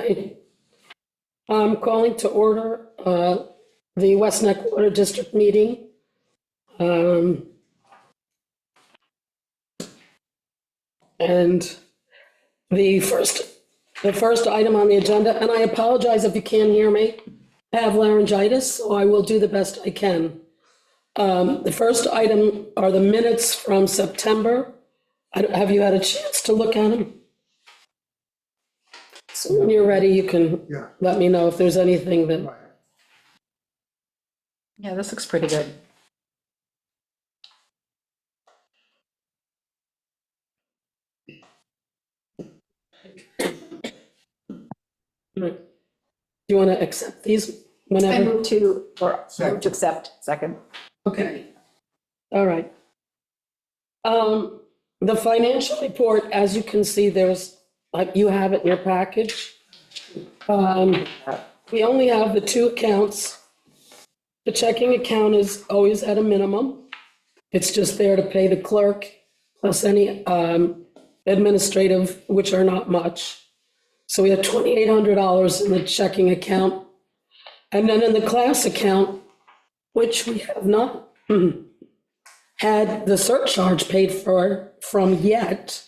Okay. I'm calling to order the West Neck Water District meeting. And the first item on the agenda, and I apologize if you can't hear me, I have laryngitis, so I will do the best I can. The first item are the minutes from September. Have you had a chance to look at them? So when you're ready, you can let me know if there's anything that. Yeah, this looks pretty good. Do you want to accept these I whenever? move to accept. Second. Okay. All right. The financial report, as you can see, there's, like, you have it in your package. We only have the two accounts. The checking account is always at a minimum. It's just there to pay the clerk plus any administrative, which are not much. So we have $2,800 in the checking account. And then in the class account, which we have not had the surcharge paid for from yet,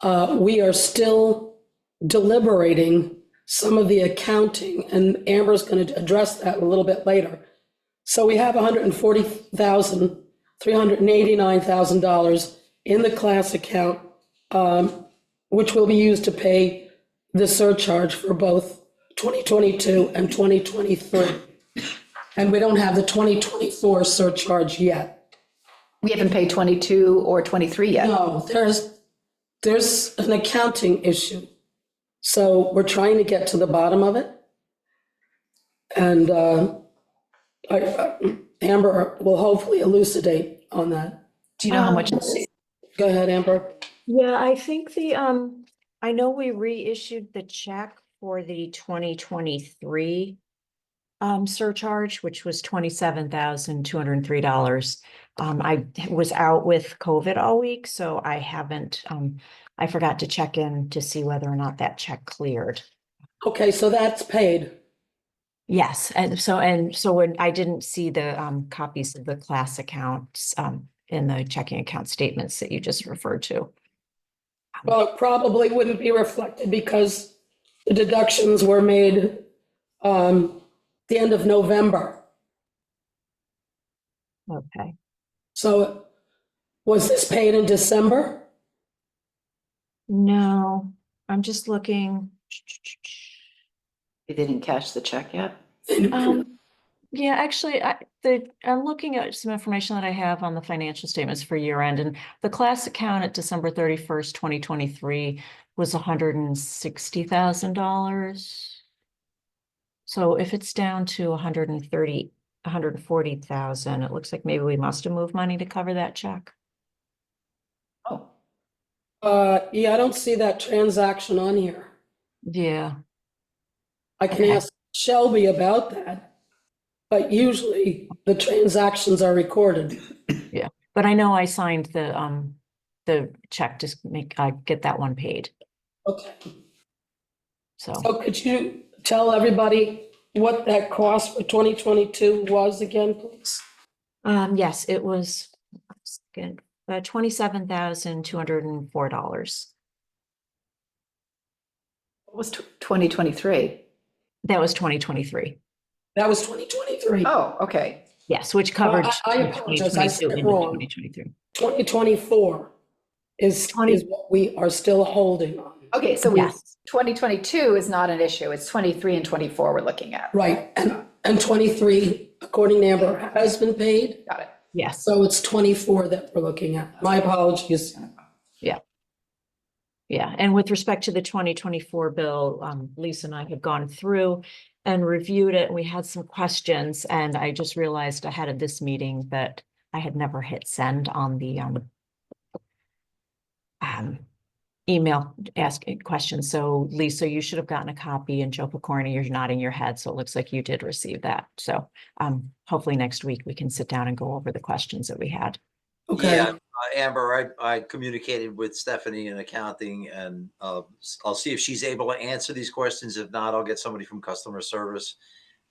we are still deliberating some of the accounting, and Amber's going to address that a little bit later. So we have $389,000 in the class account, which will be used to pay the surcharge for both 2022 and 2023. And we don't have the 2024 surcharge yet. We haven't paid 22 or 23 yet. No, there's an accounting issue. So we're trying to get to the bottom of it. And Amber will hopefully elucidate on that. Do you know how much it's? Go ahead, Amber. Yeah, I think I know we reissued the check for the 2023 surcharge, which was $27,203. I was out with COVID all week, so I haven't, I forgot to check in to see whether or not that check cleared. Okay, so that's paid. Yes, and so when I didn't see the copies of the class accounts in the checking account statements that you just referred to. Well, it probably wouldn't be reflected because the deductions were made the end of November. Okay. So was this paid in December? No, I'm just looking. You didn't cash the check yet? Yeah, actually, I'm looking at some information that I have on the financial statements for year end, and the class account at December 31st, 2023 was $160,000. So if it's down to 140,000, it looks like maybe we must have moved money to cover that check. Oh, Yeah, I don't see that transaction on here. Yeah. I can ask Shelby about that, but usually the transactions are recorded. Yeah, but I know I signed the check to get that one paid. Okay. So Could you tell everybody what that cost for 2022 was again, please? yes, it was $27,204. what was 2023? That was 2023. That was 2023. Oh, okay. Yes, which covered I apologize, I said 2022 it into wrong. 2023. 2024 is what we are still holding on. Okay, so Yes. 2022 is not an issue. It's 23 and 24 we're looking at. Right, and 23, according to Amber, has been paid. Got it. Yes. So it's 24 that we're looking at. My apologies. Yeah, and with respect to the 2024 bill, Lisa and I had gone through and reviewed it, and we had some questions, and I just realized ahead of this meeting that I had never hit send on the email asking questions. So Lisa, you should have gotten a copy, and Joe Picorni, you're nodding your head, so it looks like you did receive that. So hopefully next week we can sit down and go over the questions that we had. Okay. Yeah, Amber, I communicated with Stephanie in accounting, and I'll see if she's able to answer these questions. If not, I'll get somebody from customer service.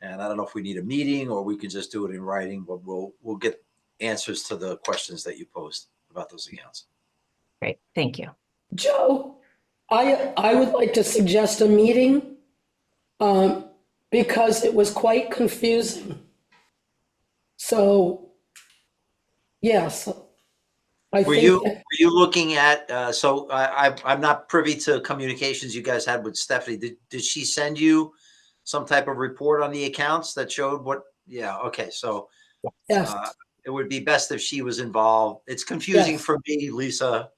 And I don't know if we need a meeting or we could just do it in writing, but we'll get answers to the questions that you posed about those accounts. Great, thank you. Joe, I would like to suggest a meeting, because it was quite confusing. So, yes, I Were think, you looking at, so I'm not privy to communications you guys had with Stephanie. Did she send you some type of report on the accounts that showed what? Yeah, okay. So yes, it would be best if she was involved. It's confusing Yes. for me, Lisa.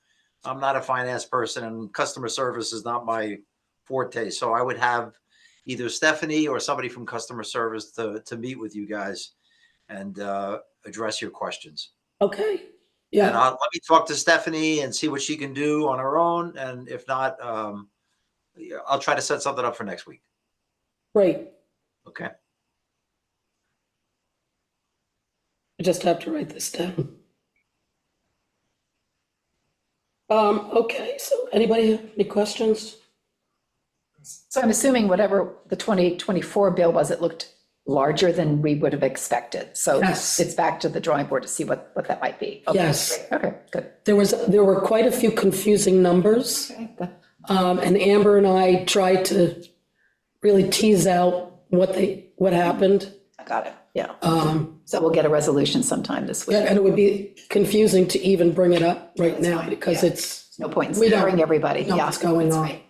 I'm not a finance person and customer service is not my forte. So I would have either Stephanie or somebody from customer service to meet with you guys and address your questions. okay, And yeah, let me talk to Stephanie and see what she can do on her own. And if not, yeah, I'll try to set something up for next week. great. Okay. I just have to write this down. Okay, so anybody have any questions? So I'm assuming whatever the 2024 bill was, it looked larger than we would have expected. So Yes. it's back to the drawing board to see what that might be. Okay, Yes. great. Okay, good. There were quite a few confusing numbers, Okay, good. and Amber and I tried to really tease out what happened. I got it, yeah. Um, So we'll get a resolution sometime this week. and it would be confusing to even bring it up right That's now fine, because yeah. it's, No point in We don't scaring everybody. know Yeah, what's going that's on. right.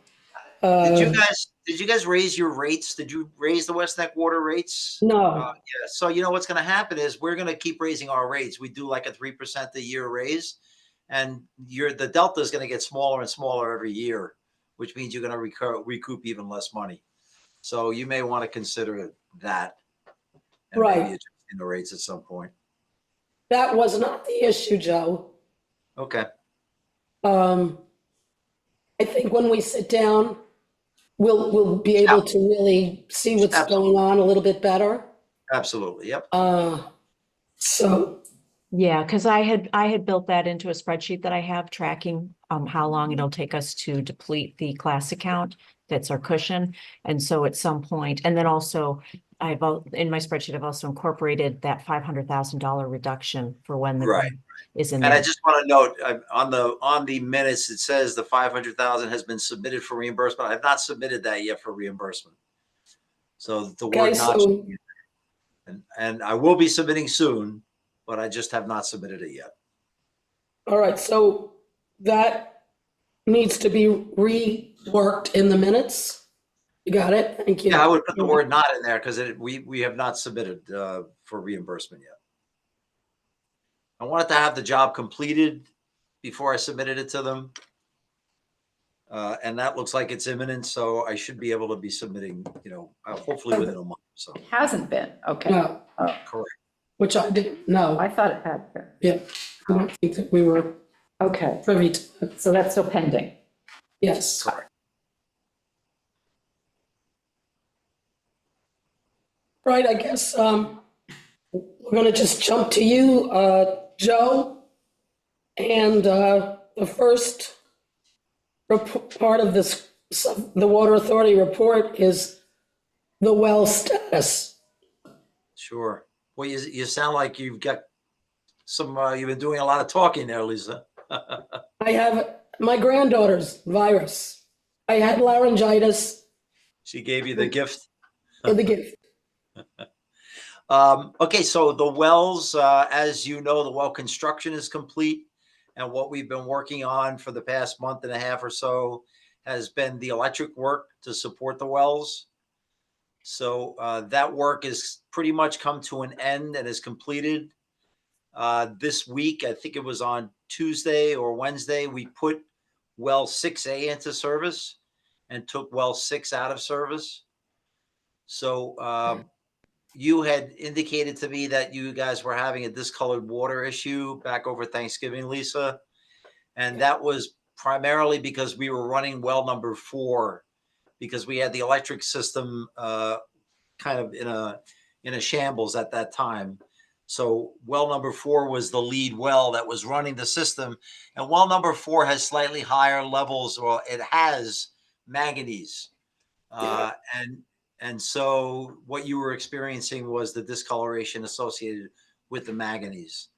Did you guys raise your rates? Did you raise the West Neck water rates? no, Yeah. So you know what's going to happen is we're going to keep raising our rates. We do like a 3% a year raise, and the delta is going to get smaller and smaller every year, which means you're going to recoup even less money. So you may want to consider that, and Right. maybe adjusting the rates at some point. that was not the issue, Joe. Okay. I think when we sit down, we'll be able to really see what's Absolutely. going on a little bit better. Absolutely. Yep. So, Yeah, because I had built that into a spreadsheet that I have tracking how long it'll take us to deplete the class account. That's our cushion. And so at some point, and then also in my spreadsheet, I've also incorporated that $500,000 reduction for when the Right. grant is in And I there. just want to note on the minutes, it says the 500,000 has been submitted for reimbursement. I've not submitted that yet for reimbursement. So the okay, word not, so, and I will be submitting soon, but I just have not submitted it yet. all right, so that needs to be reworked in the minutes. You got it? Thank you. Yeah, I would put the word not in there because we have not submitted for reimbursement yet. I wanted to have the job completed before I submitted it to them. And that looks like it's imminent, so I should be able to be submitting, hopefully within a month. So, It hasn't been, okay. No, correct. which I didn't know. I thought it had been. Yeah, I don't think that we were Okay, privy to it. so that's still pending. Yes. Correct. Right, I guess we're going to just jump to you, Joe. And the first part of this, the Water Authority report is the well status. Sure. Well, you sound like you've got you've been doing a lot of talking there, Lisa. I have my granddaughter's virus. I had laryngitis She gave you the gift. in the gift. Okay, so the wells, as you know, the well construction is complete. And what we've been working on for the past month and a half or so has been the electric work to support the wells. So that work is pretty much come to an end and is completed. This week, I think it was on Tuesday or Wednesday, we put well 6A into service and took well 6 out of service. So you had indicated to me that you guys were having a discolored water issue back over Thanksgiving, Lisa. And that was primarily because we were running well number 4 because we had the electric system kind of in a shambles at that time. So well number 4 was the lead well that was running the system. And well number 4 has slightly higher levels, or it has manganese. And so what you were experiencing was the discoloration associated with the manganese.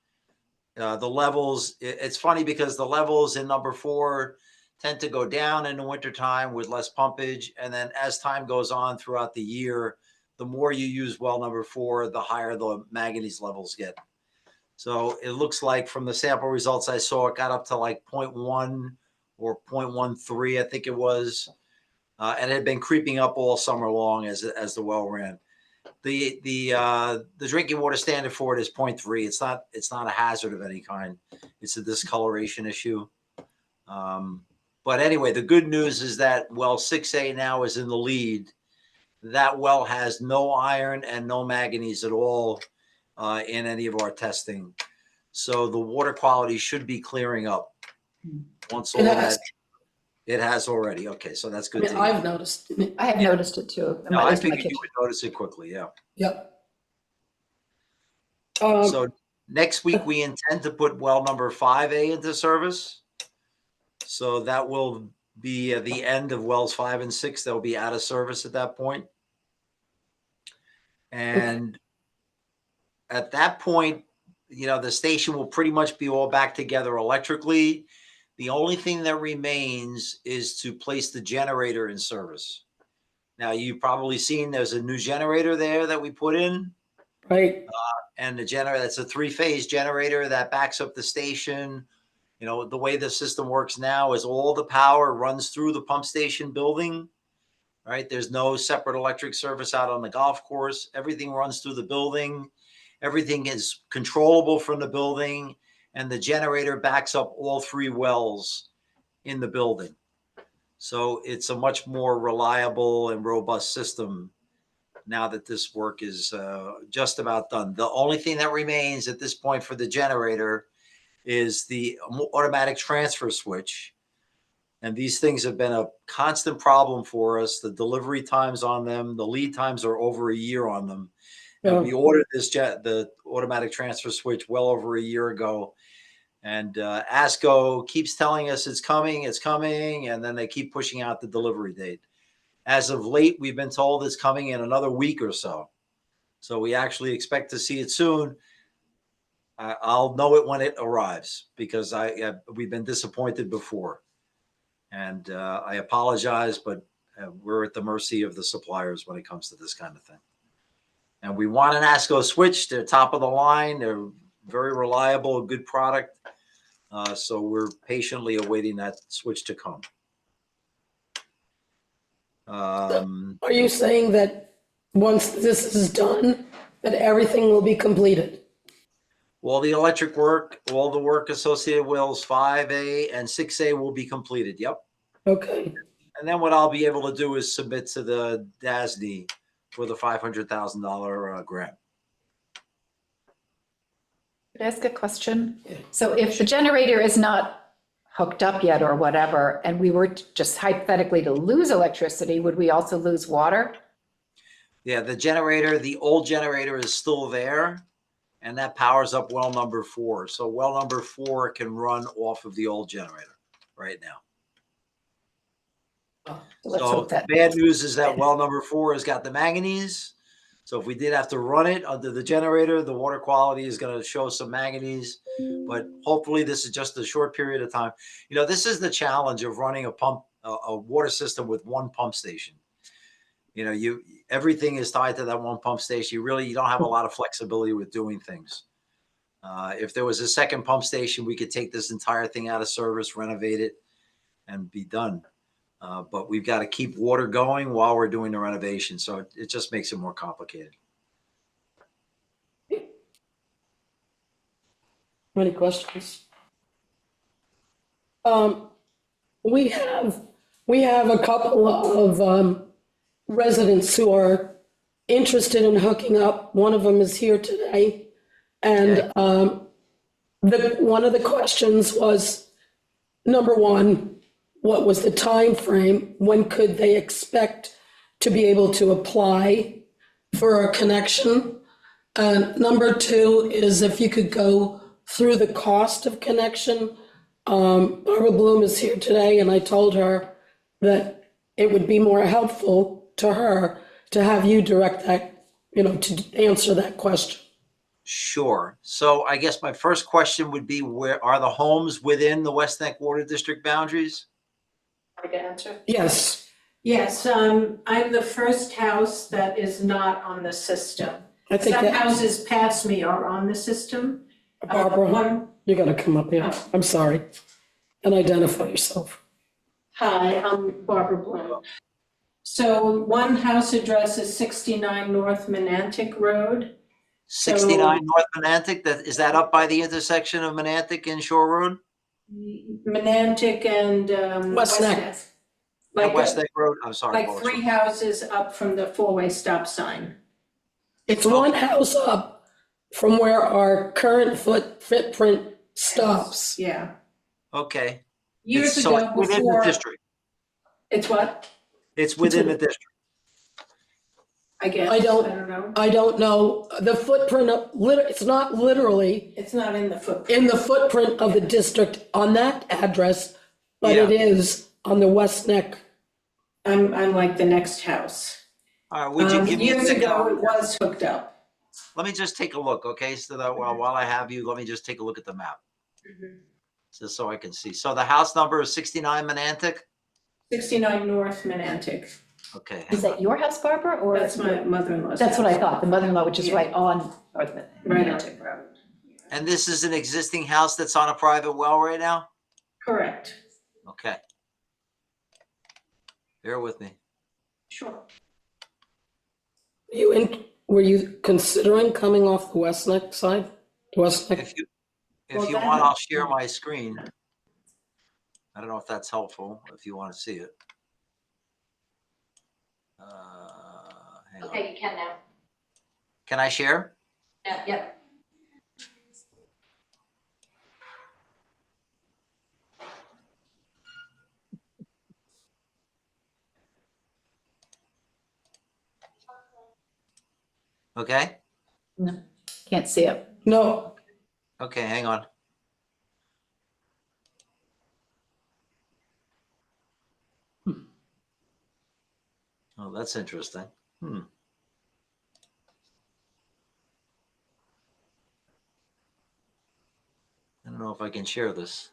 The levels, it's funny because the levels in number 4 tend to go down in the wintertime with less pumpage. And then as time goes on throughout the year, the more you use well number 4, the higher the manganese levels get. So it looks like from the sample results I saw, it got up to like 0.1 or 0.13, I think it was. And it had been creeping up all summer long as the well ran. The drinking water standard for it is 0.3. It's not a hazard of any kind. It's a discoloration issue. But anyway, the good news is that well 6A now is in the lead. That well has no iron and no manganese at all in any of our testing. So the water quality should be clearing up once all that. It has already. Okay, so that's good. I've noticed. I have noticed it too. No, I figured you would notice it quickly. Yeah. Yep. So next week we intend to put well number 5A into service. So that will be the end of wells 5 and 6. They'll be out of service at that point. And at that point, the station will pretty much be all back together electrically. The only thing that remains is to place the generator in service. Now, you've probably seen there's a new generator there that we put in. Right. And the generator, that's a 3-phase generator that backs up the station. The way the system works now is all the power runs through the pump station building, right? There's no separate electric service out on the golf course. Everything runs through the building. Everything is controllable from the building. And the generator backs up all 3 wells in the building. So it's a much more reliable and robust system now that this work is just about done. The only thing that remains at this point for the generator is the automatic transfer switch. And these things have been a constant problem for us. The delivery times on them, the lead times are over a year on them. And we ordered the automatic transfer switch well over a year ago. And ASCO keeps telling us it's coming, and then they keep pushing out the delivery date. As of late, we've been told it's coming in another week or so. So we actually expect to see it soon. I'll know it when it arrives because we've been disappointed before. And I apologize, but we're at the mercy of the suppliers when it comes to this kind of thing. And we want an ASCO switch. They're top of the line. They're very reliable, a good product. So we're patiently awaiting that switch to come. Are you saying that once this is done, that everything will be completed? Well, the electric work, all the work associated with wells 5A and 6A will be completed. Yep. Okay. And then what I'll be able to do is submit to the DASNY for the $500,000 grant. Could I ask a question? So if the generator is not hooked up yet or whatever, and we were just hypothetically to lose electricity, would we also lose water? Yeah, the generator, the old generator is still there, and that powers up well number 4. So well number 4 can run off of the old generator right now. So the bad news is that well number 4 has got the manganese. So if we did have to run it under the generator, the water quality is going to show some manganese, but hopefully this is just a short period of time. This is the challenge of running a water system with one pump station. Everything is tied to that one pump station. You don't have a lot of flexibility with doing things. If there was a second pump station, we could take this entire thing out of service, renovate it, and be done. But we've got to keep water going while we're doing the renovation. So it just makes it more complicated. Any questions? We have a couple of residents who are interested in hooking up. One of them is here today. And one of the questions was, number one, what was the time frame? When could they expect to be able to apply for a connection? Number two is if you could go through the cost of connection. Barbara Bloom is here today, and I told her that it would be more helpful to her to have you direct that, to answer that question. Sure. So I guess my first question would be, where are the homes within the West Neck Water District boundaries? I can answer? Yes, Yes, I'm the first house that is not on the system. I think Some that, houses past me are on the system. Barbara, One, you gotta come up here. I'm sorry. And identify yourself. hi, I'm Barbara Bloom. So one house address is 69 North Menantic Road. 69 North Menantic, is that up by the intersection of Menantic and Shore Road? Menantic and West Neck. And Like, West Neck Road, I'm sorry. like Bullock 3 Road. houses up from the 4-way stop sign. It's one house up from where our current footprint stops. Yeah. Okay. Years So ago it's within the before, district. it's what? It's within the district. I guess, I I don't- don't know. I don't know, the footprint of, it's not literally It's not in the footprint. in the footprint of the district on that address, but it is on the West Neck. I'm like the next house. All right, would you give me a Years second? ago, it was hooked up. Let me just take a look, okay? So that while I have you, let me just take a look at the map, just so I can see. So the house number is 69 Menantic? 69 North Menantic. Okay. Is that your house, Barbara, or? That's my mother-in-law's. That's what I house. thought, the mother-in-law, which is Yeah. right on North Right on Menantic. the road. And this is an existing house that's on a private well right now? Correct. Okay. Bear with me. Sure. Were you considering coming off the West Neck side? The West Neck? If Well, you that- want, I'll share my screen. I don't know if that's helpful, if you want to see it. Hang on. Okay, you can now. Can I share? Yep. Okay. No, can't see it. No, Okay, hang on. Oh, that's interesting. I don't know if I can share this.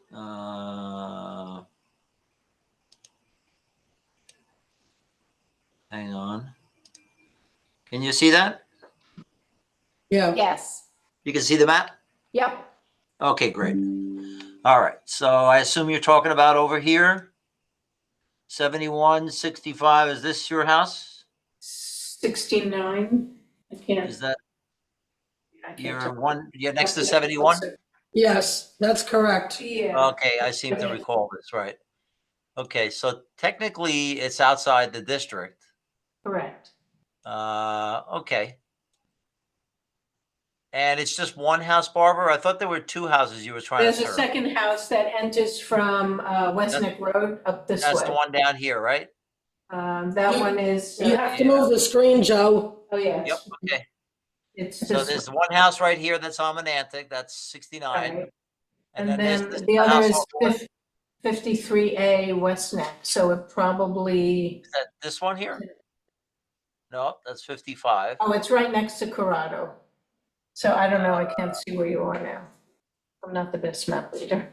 Hang on. Can you see that? yeah, Yes, You can see the map? yep, Okay, great. All right, so I assume you're talking about over here? 7165, is this your house? 69. I can't. Is that, I can't you're tell. next to 71? yes, that's correct. Yeah. Okay, I seem to recall this, right. Okay, so technically it's outside the district. Correct. Okay. And it's just one house, Barbara? I thought there were two houses you were trying to There's a serve. second house that enters from West Neck Road up this That's the way. one down here, right? That one is. You have to move the screen, Joe. Oh, yeah. Yep, okay. It's So this there's one house right here that's on Menantic, that's 69. Right. And And there's then this the other house over- is 53A West Neck, so it probably, is that this one here? No, that's 55. oh, it's right next to Corrado. So I don't know, I can't see where you are now. I'm not the best map reader.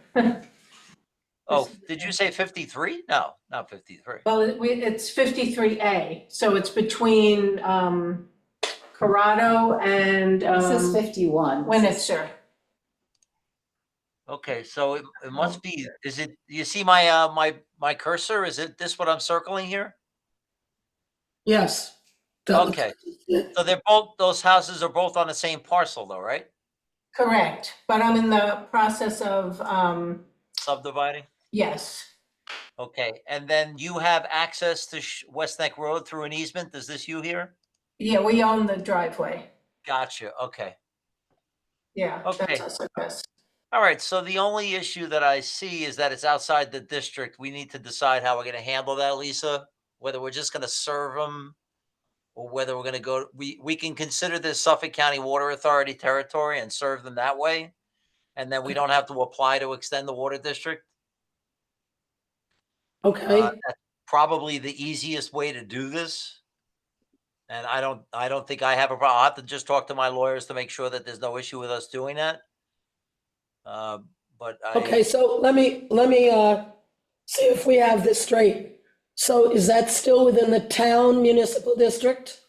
Oh, did you say 53? No, not 53. Well, it's 53A, so it's between Corrado and this is 51. Winitzer. Okay, so it must be, is it, you see my, my cursor? Is it this what I'm circling here? Yes. Okay, so they're both, those houses are both on the same parcel though, right? Correct, but I'm in the process of, Subdividing? yes, Okay, and then you have access to West Neck Road through an easement? Is this you here? yeah, we own the driveway. Gotcha, okay. Yeah, Okay. that's us, yes. All right, so the only issue that I see is that it's outside the district. We need to decide how we're gonna handle that, Lisa, whether we're just gonna serve them or whether we're gonna go, we can consider this Suffolk County Water Authority territory and serve them that way. And then we don't have to apply to extend the water district. Okay, That's probably the easiest way to do this. And I don't think I have a problem. I'll have to just talk to my lawyers to make sure that there's no issue with us doing that. But okay, so let me see if we have this straight. So is that still within the town municipal district?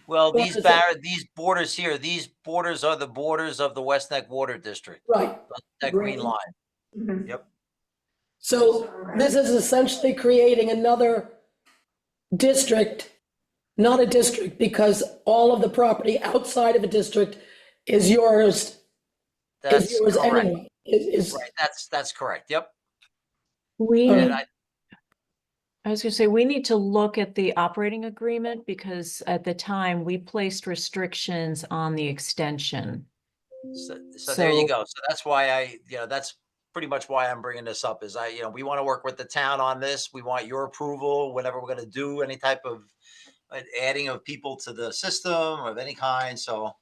well, Or is it- these borders here, these borders are the borders of the West Neck Water District, Right, that green line. Mhm. Yep. so this is essentially creating another district, not a district, because all of the property outside of a district is yours That's correct. anyway. Is, Right, that's correct. Yep. We, All And right. I was gonna say, we need to look at the operating agreement because at the time we placed restrictions on the extension. So there you So- go. So that's why that's pretty much why I'm bringing this up is we want to work with the town on this. We want your approval whenever we're going to do any type of adding of people to the system of any kind. So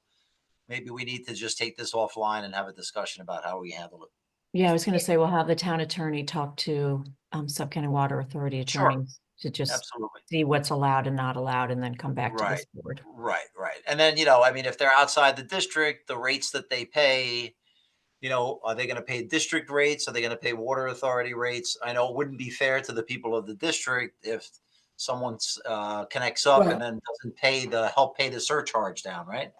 maybe we need to just take this offline and have a discussion about how we handle it. Yeah, I was gonna say, we'll have the town attorney talk to Suffolk County Water Authority Sure. attorneys to just Absolutely. see what's allowed and not allowed and then come back to this board. Right. And then, if they're outside the district, the rates that they pay, are they going to pay district rates? Are they going to pay water authority rates? I know it wouldn't be fair to the people of the district if someone connects up Right. and then doesn't help pay the surcharge down, right?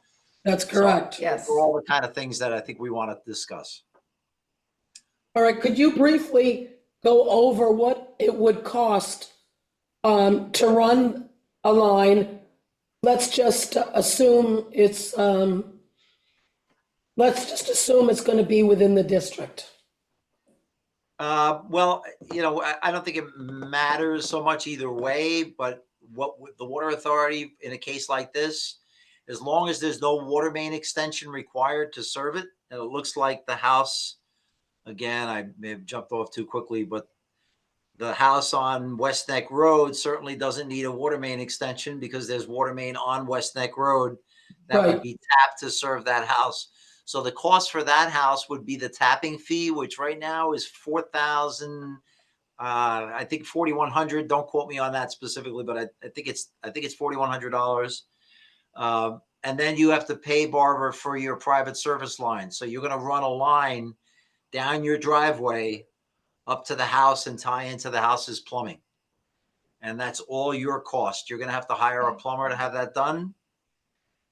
that's correct. Yes. For all the kind of things that I think we want to discuss. All right, could you briefly go over what it would cost to run a line? Let's just assume it's going to be within the district. Well, I don't think it matters so much either way, but the water authority in a case like this, as long as there's no water main extension required to serve it, and it looks like the house, again, I may have jumped off too quickly, but the house on West Neck Road certainly doesn't need a water main extension because there's water main on West Neck Road that Right. would be tapped to serve that house. So the cost for that house would be the tapping fee, which right now is $4,000. I think 4,100. Don't quote me on that specifically, but I think it's $4,100. And then you have to pay, Barbara, for your private service line. So you're going to run a line down your driveway up to the house and tie into the house's plumbing. And that's all your cost. You're going to have to hire a plumber to have that done.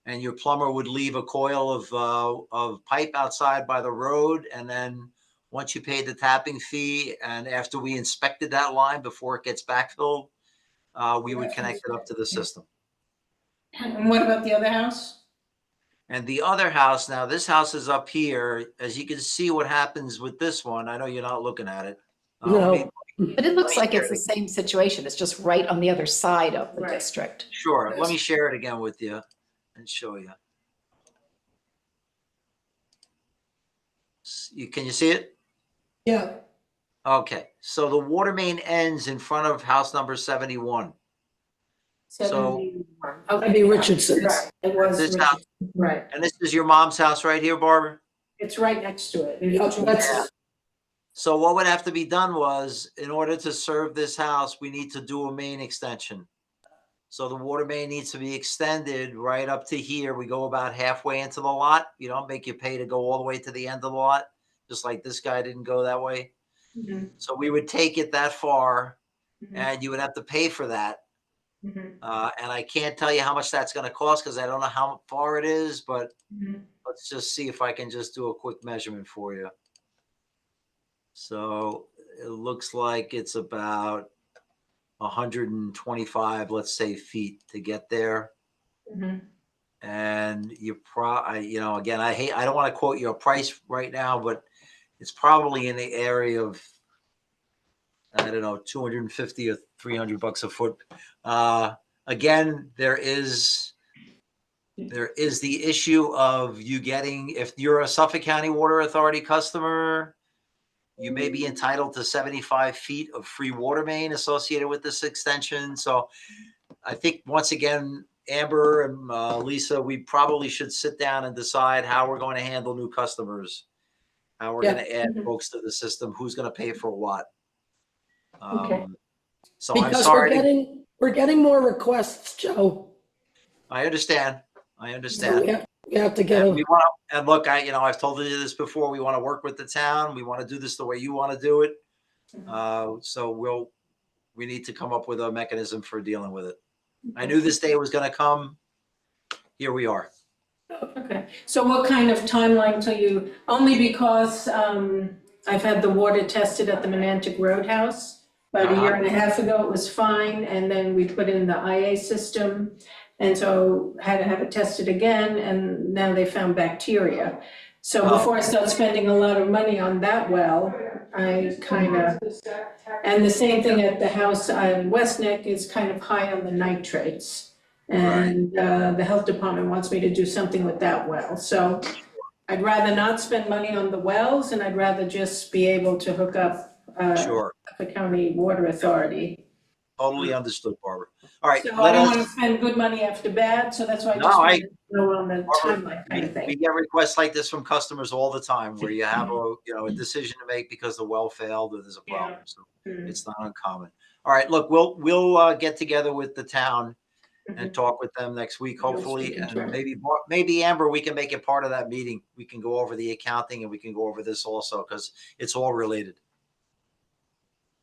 And your plumber would leave a coil of pipe outside by the road. And then once you paid the tapping fee, and after we inspected that line before it gets backfilled, we would connect it up to the system. And what about the other house? And the other house, now this house is up here. As you can see what happens with this one. I know you're not looking at it. No. But it looks like it's the same situation. It's just right on the other side of the Right. district. Sure. Let me share it again with you and show you. Can you see it? Yeah, Okay. So the water main ends in front of house number 71. So 71. that'd be Richardson's. Right, it was This house- Richardson, right. and this is your mom's house right here, Barbara? It's right next to it. Yeah, that's, So what would have to be done was, in order to serve this house, we need to do a main extension. So the water main needs to be extended right up to here. We go about halfway into the lot. You don't make you pay to go all the way to the end of the lot, just like this guy didn't go that way. Mhm, So we would take it that far mhm, and you would have to pay for that. mhm, And I can't tell you how much that's going to cost because I don't know how far it is, but mhm. let's just see if I can just do a quick measurement for you. So it looks like it's about 125, let's say, feet to get there. Mhm. And you again, I don't want to quote you a price right now, but it's probably in the area of, I don't know, 250 or $300 a foot. Again, there is the issue of you getting, if you're a Suffolk County Water Authority customer, you may be entitled to 75 feet of free water main associated with this extension. So I think once again, Amber and Lisa, we probably should sit down and decide how we're going to handle new customers. How we're Yeah. going to add Mhm. folks to the system, who's going to pay for what. Okay. So I'm Because sorry, we're getting more requests, Joe. I understand. I So understand. we have to get And a, we want to, and look, I've told you this before, we want to work with the town. We want to do this the way you want to do it. So we need to come up with a mechanism for dealing with it. I knew this day was going to come. Here we are. Okay, so what kind of timeline till you, only because I've had the water tested at the Monantic Roadhouse. About a year and a half ago, it was fine, and then we put in the IA system. And so had to have it tested again, and now they found bacteria. So Oh. before I start spending a lot of money on that well, I kind of, and the same thing at the house on West Neck is kind of high on the nitrates. And the health department wants me to do something with that well. So I'd rather not spend money on the wells, and I'd rather just be able to hook up Sure. the county water authority. Totally understood, Barbara. All right. So I Let don't want to us, spend good money after bad, so that's why I No, just I- wanted to know on the Barbara, timeline kind of we thing. get requests like this from customers all the time where you have a decision to make because the well failed or there's a problem. So Mm. it's not uncommon. All right, look, we'll get together with the town and talk with them next week, Yeah, I was hopefully. thinking And too. maybe Amber, we can make it part of that meeting. We can go over the accounting and we can go over this also because it's all related.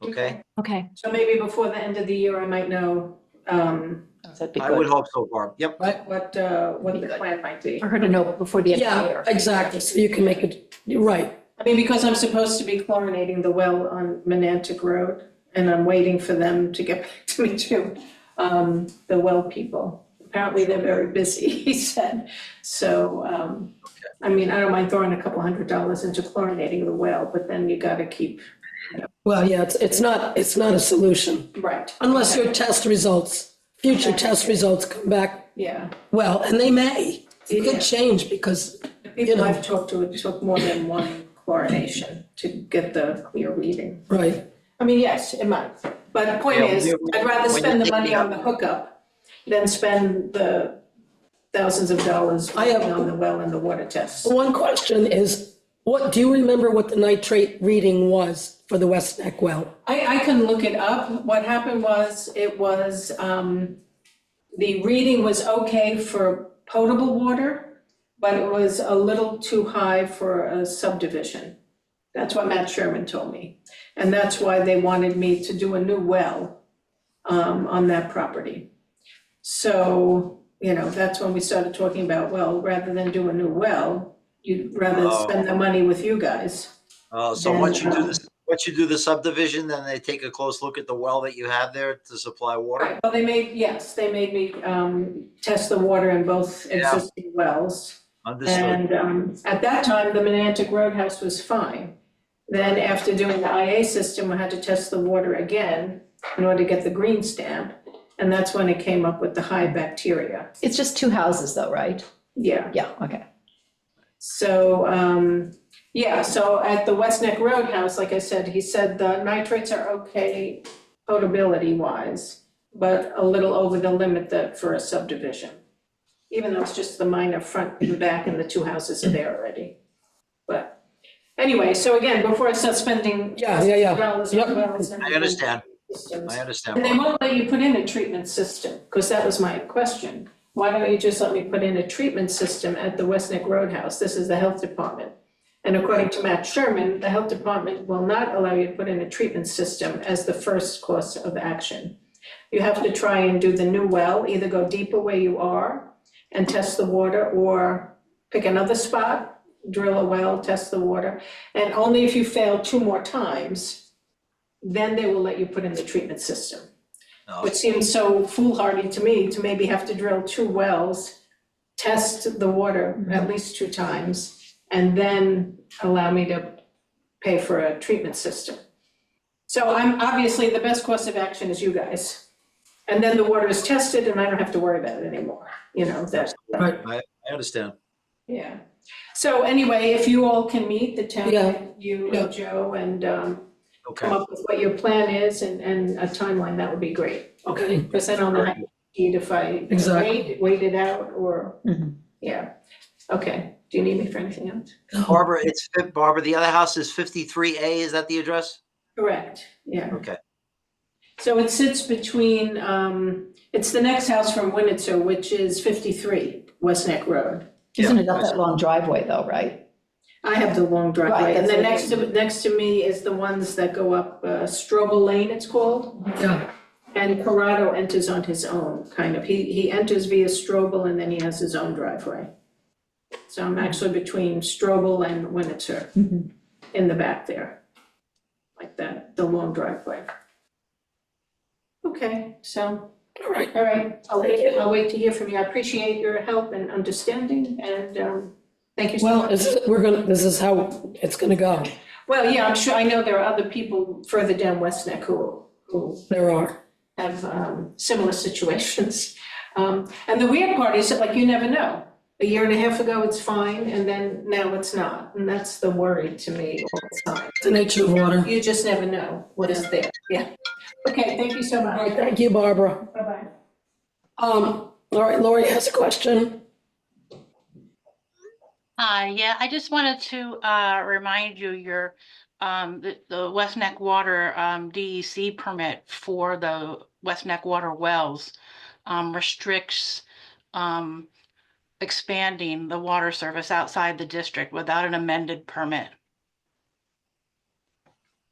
Okay? Okay, So maybe before the end of the year, I might know That'd be I would good hope so, Barb. Yep. what the plan might be. for her to know before the end of the yeah, year. exactly. So you can make it, you're right. I mean, because I'm supposed to be chlorinating the well on Monantic Road, and I'm waiting for them to get back to me too, the well people. Apparently, they're very busy, he said. So, I mean, I don't mind throwing a couple $100 into chlorinating the well, but then you gotta keep, Well, yeah, it's not a solution right. unless your future test results come back Yeah, well, and they may. It Yeah. could change because, the people know. I've talked to, it took more than one chlorination to get the clear reading. right, I mean, yes, it might, but the point Yeah, is, I'd rather when spend you're the money thinking on the hookup than spend the thousands of dollars I have- on the well and the water tests. one question is, do you remember what the nitrate reading was for the West Neck well? I can look it up. What happened was, it was, the reading was okay for potable water, but it was a little too high for a subdivision. That's what Matt Sherman told me. And that's why they wanted me to do a new well, on that property. So, that's when we started talking about, well, rather than do a new well, you'd rather Oh. spend the money with you guys. So Then, once you do the subdivision, then they take a close look at the well that you have there to supply water. Right, well, they made me test the water in both Yeah. existing wells. Understood. And at that time, the Monantic Roadhouse was fine. Then after doing the IA system, I had to test the water again in order to get the green stamp. And that's when it came up with the high bacteria. It's just two houses though, right? Yeah, Yeah, okay. so, so at the West Neck Roadhouse, like I said, he said the nitrates are okay potability wise, but a little over the limit for a subdivision. Even though it's just the minor front and back and the two houses are there already. But anyway, so again, before I start spending Yeah. dollars Yep. on wells and I understand. systems. I understand. And they Barb. won't let you put in a treatment system, because that was my question. Why don't you just let me put in a treatment system at the West Neck Roadhouse? This is the health department. And according to Matt Sherman, the health department will not allow you to put in a treatment system as the first course of action. You have to try and do the new well, either go deeper where you are and test the water, or pick another spot, drill a well, test the water. And only if you fail 2 more times, then they will let you put in the treatment system. No. Which seems so foolhardy to me, to maybe have to drill 2 wells, test the water at least 2 times, and then allow me to pay for a treatment system. So I'm, obviously, the best course of action is you guys. And then the water is tested and I don't have to worry about it anymore, that. Right. I understand. Yeah. So anyway, if you all can meet the town, Yeah. you Yeah. and Joe, and Okay. come up with what your plan is and a timeline, that would be great. Okay. Because I don't know if I Exactly. wait it out or, Mhm. yeah. Okay, do you need me for anything else? Barbara, Barbara, the other house is 53A, is that the address? Correct, yeah. Okay, So it sits between, it's the next house from Winitzer, which is 53 West Neck Road. Isn't Yeah, it up that long driveway though, right? I have the long driveway, Right, and that's then what I next to me is the ones that go up Strobel Lane, it's called. Yeah, And Corrado enters on his own, kind of. He enters via Strobel and then he has his own driveway. So I'm actually between Strobel and Winitzer Mhm. in the back there, like that, the long driveway. Okay, so, all right. all right, I'll wait to hear from you. I appreciate your help and understanding and thank you so Well, much. this is how it's gonna go. Well, yeah, I'm sure, I know there are other people further down West Neck who There are. have similar situations. And the weird part is that, like, you never know. A year and a half ago, it's fine, and then now it's not. And that's the worry to me all the time. It's the nature of water. You just never know what is there. Yeah. Okay, thank you so All right, much. thank you, Barbara. Bye-bye. All right, Lori has a question. Yeah, I just wanted to remind you your the West Neck Water DEC permit for the West Neck Water wells restricts expanding the water service outside the district without an amended permit.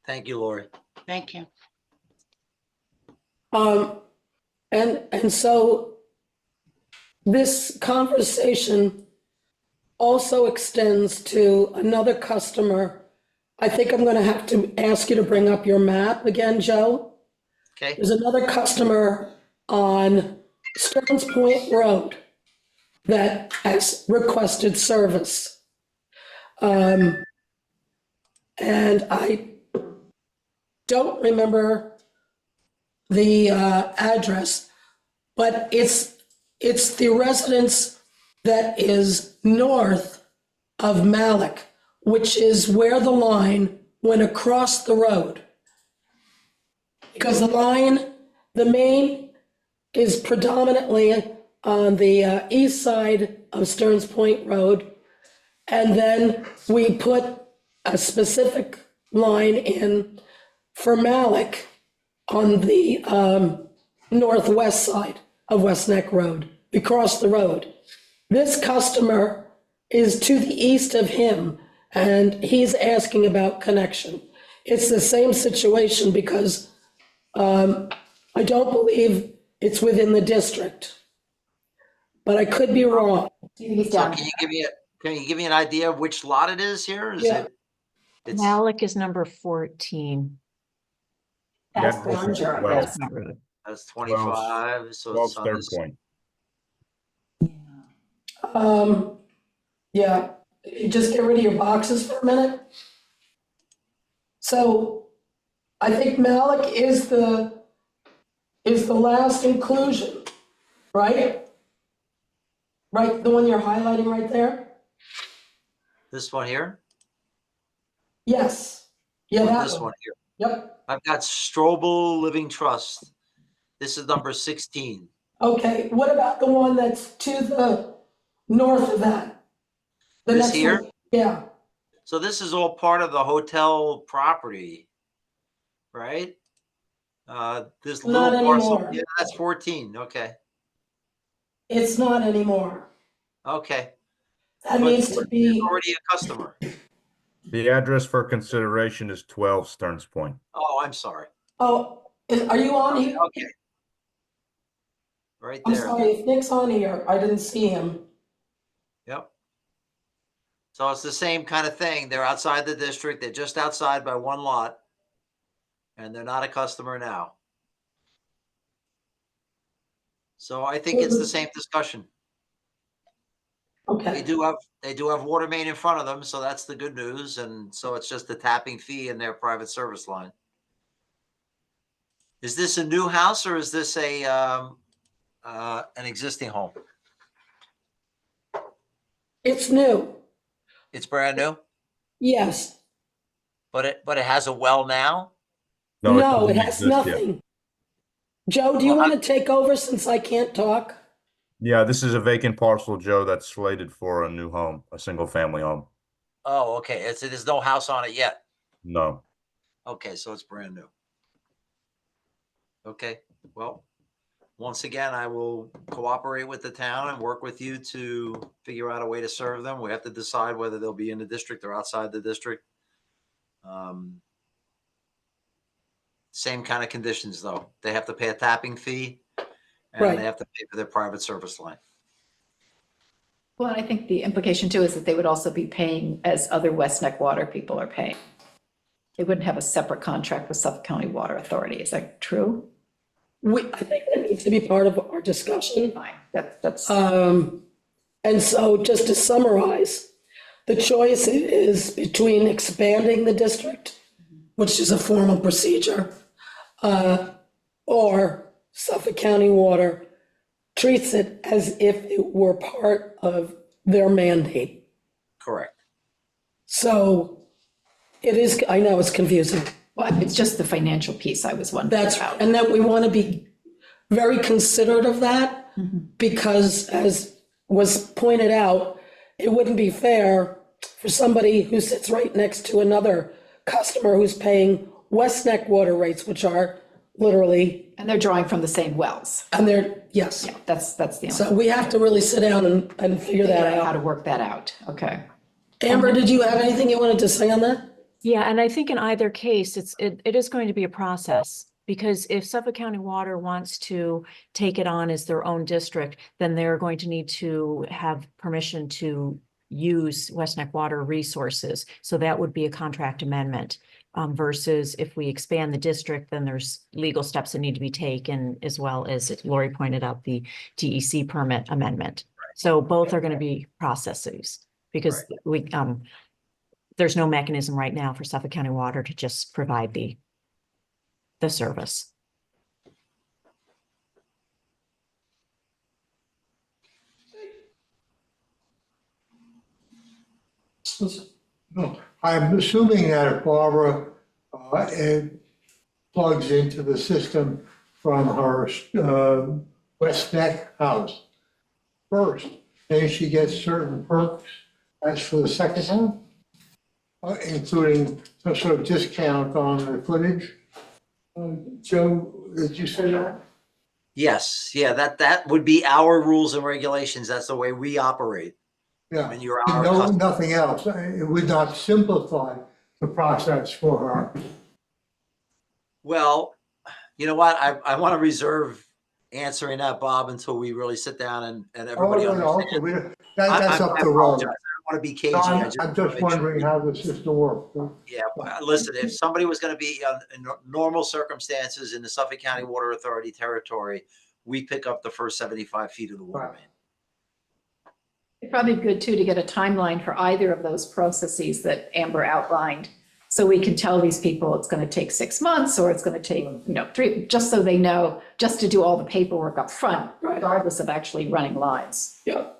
thank you, Lori. Thank you. And so this conversation also extends to another customer. I think I'm gonna have to ask you to bring up your map again, Joe. Okay, There's another customer on Stearns Point Road that has requested service. And I don't remember the address, but it's the residence that is north of Malik, which is where the line went across the road. Because the main is predominantly on the east side of Stearns Point Road. And then we put a specific line in for Malik on the northwest side of West Neck Road. We cross the road. This customer is to the east of him, and he's asking about connection. It's the same situation because I don't believe it's within the district, but I could be wrong. He's so down. can you give me an idea of which lot it is here? Is Yeah. it? It's, Malik is number 14. That's Yeah, Bellinger, well- yes. That road. that's 25, so Well, it's on third this. point. Yeah, you just get rid of your boxes for a minute. So I think Malik is the last inclusion, right? Right, the one you're highlighting right there? This one here? Yes. Yeah, Or that this one. one here? Yep. I've got Strobel Living Trust. This is number 16. Okay, what about the one that's to the north of that? The This next here? one? Yeah, So this is all part of the hotel property, right? This Not little parcel, anymore. yeah, that's 14, okay, it's not anymore. okay. That But needs to be, Already a customer. The address for consideration is 12 Stearns Point. Oh, I'm sorry. oh, are you on here? Okay. Right I'm there, sorry, if Nick's on here, I didn't see him. yep. So it's the same kind of thing. They're outside the district, they're just outside by one lot. And they're not a customer now. So I think it's the same discussion. They Okay, do have water main in front of them, so that's the good news, and so it's just a tapping fee in their private service line. Is this a new house or is this an existing home? it's new, It's brand new, yes. but it has a well now? No, doesn't it has exist yet. nothing. Joe, do you want to take over since I can't talk? Yeah, this is a vacant parcel, Joe, that's slated for a new home, a single family home. Oh, okay. There's no house on it yet. No. Okay, so it's brand new. Okay, well, once again, I will cooperate with the town and work with you to figure out a way to serve them. We have to decide whether they'll be in the district or outside the district. Same kind of conditions, though. They have to pay a tapping fee and Right. they have to pay for their private service line. Well, and I think the implication too is that they would also be paying as other West Neck Water people are paying. They wouldn't have a separate contract with Suffolk County Water Authority. Is that true? I think that needs to be part of our discussion. Fine, that's, And so just to summarize, the choice is between expanding the district, which is a formal procedure, or Suffolk County Water treats it as if it were part of their mandate. Correct. So it is, I know it's confusing. well, it's just the financial piece I was wondering That's, about. and then we want to be very considerate of that, because as was pointed out, it wouldn't be fair for somebody who sits right next to another customer who's paying West Neck water rates, which are literally, And they're drawing from the same wells. and they're, yes. Yeah, that's the So only, we have to really sit down and figure that how out. to work that out. Okay. Amber, did you have anything you wanted to say on that? Yeah, and I think in either case, it is going to be a process. Because if Suffolk County Water wants to take it on as their own district, then they're going to need to have permission to use West Neck Water resources. So that would be a contract amendment. Versus if we expand the district, then there's legal steps that need to be taken, as well as Lori pointed out, the DEC permit amendment. So both are going to be processes, because there's no mechanism right now for Suffolk County Water to just provide the service. No, I'm assuming that if Barbara plugs into the system from her West Neck house first, then she gets certain perks as for the second home, including some sort of discount on the footage. Joe, did you say that? Yes, yeah, that would be our rules and regulations. That's the way we operate. Yeah. And you're our No, customer. nothing else. It would not simplify the process for her. Well, you know what? I want to reserve answering that, Bob, until we really sit down and Oh, everybody no, no, understands. okay, that's up I the road. apologize. I don't want to be cagey. No, I I'm just I'm want to just make sure wondering we- how the system works. Yeah, listen, if somebody was going to be in normal circumstances in the Suffolk County Water Authority territory, we pick up the first 75 feet of the water Right. main. It's probably good too to get a timeline for either of those processes that Amber outlined. So we can tell these people it's going to take 6 months, or it's going to take, 3, just so they know, just to do all the paperwork up front, regardless of actually running lines. Yeah.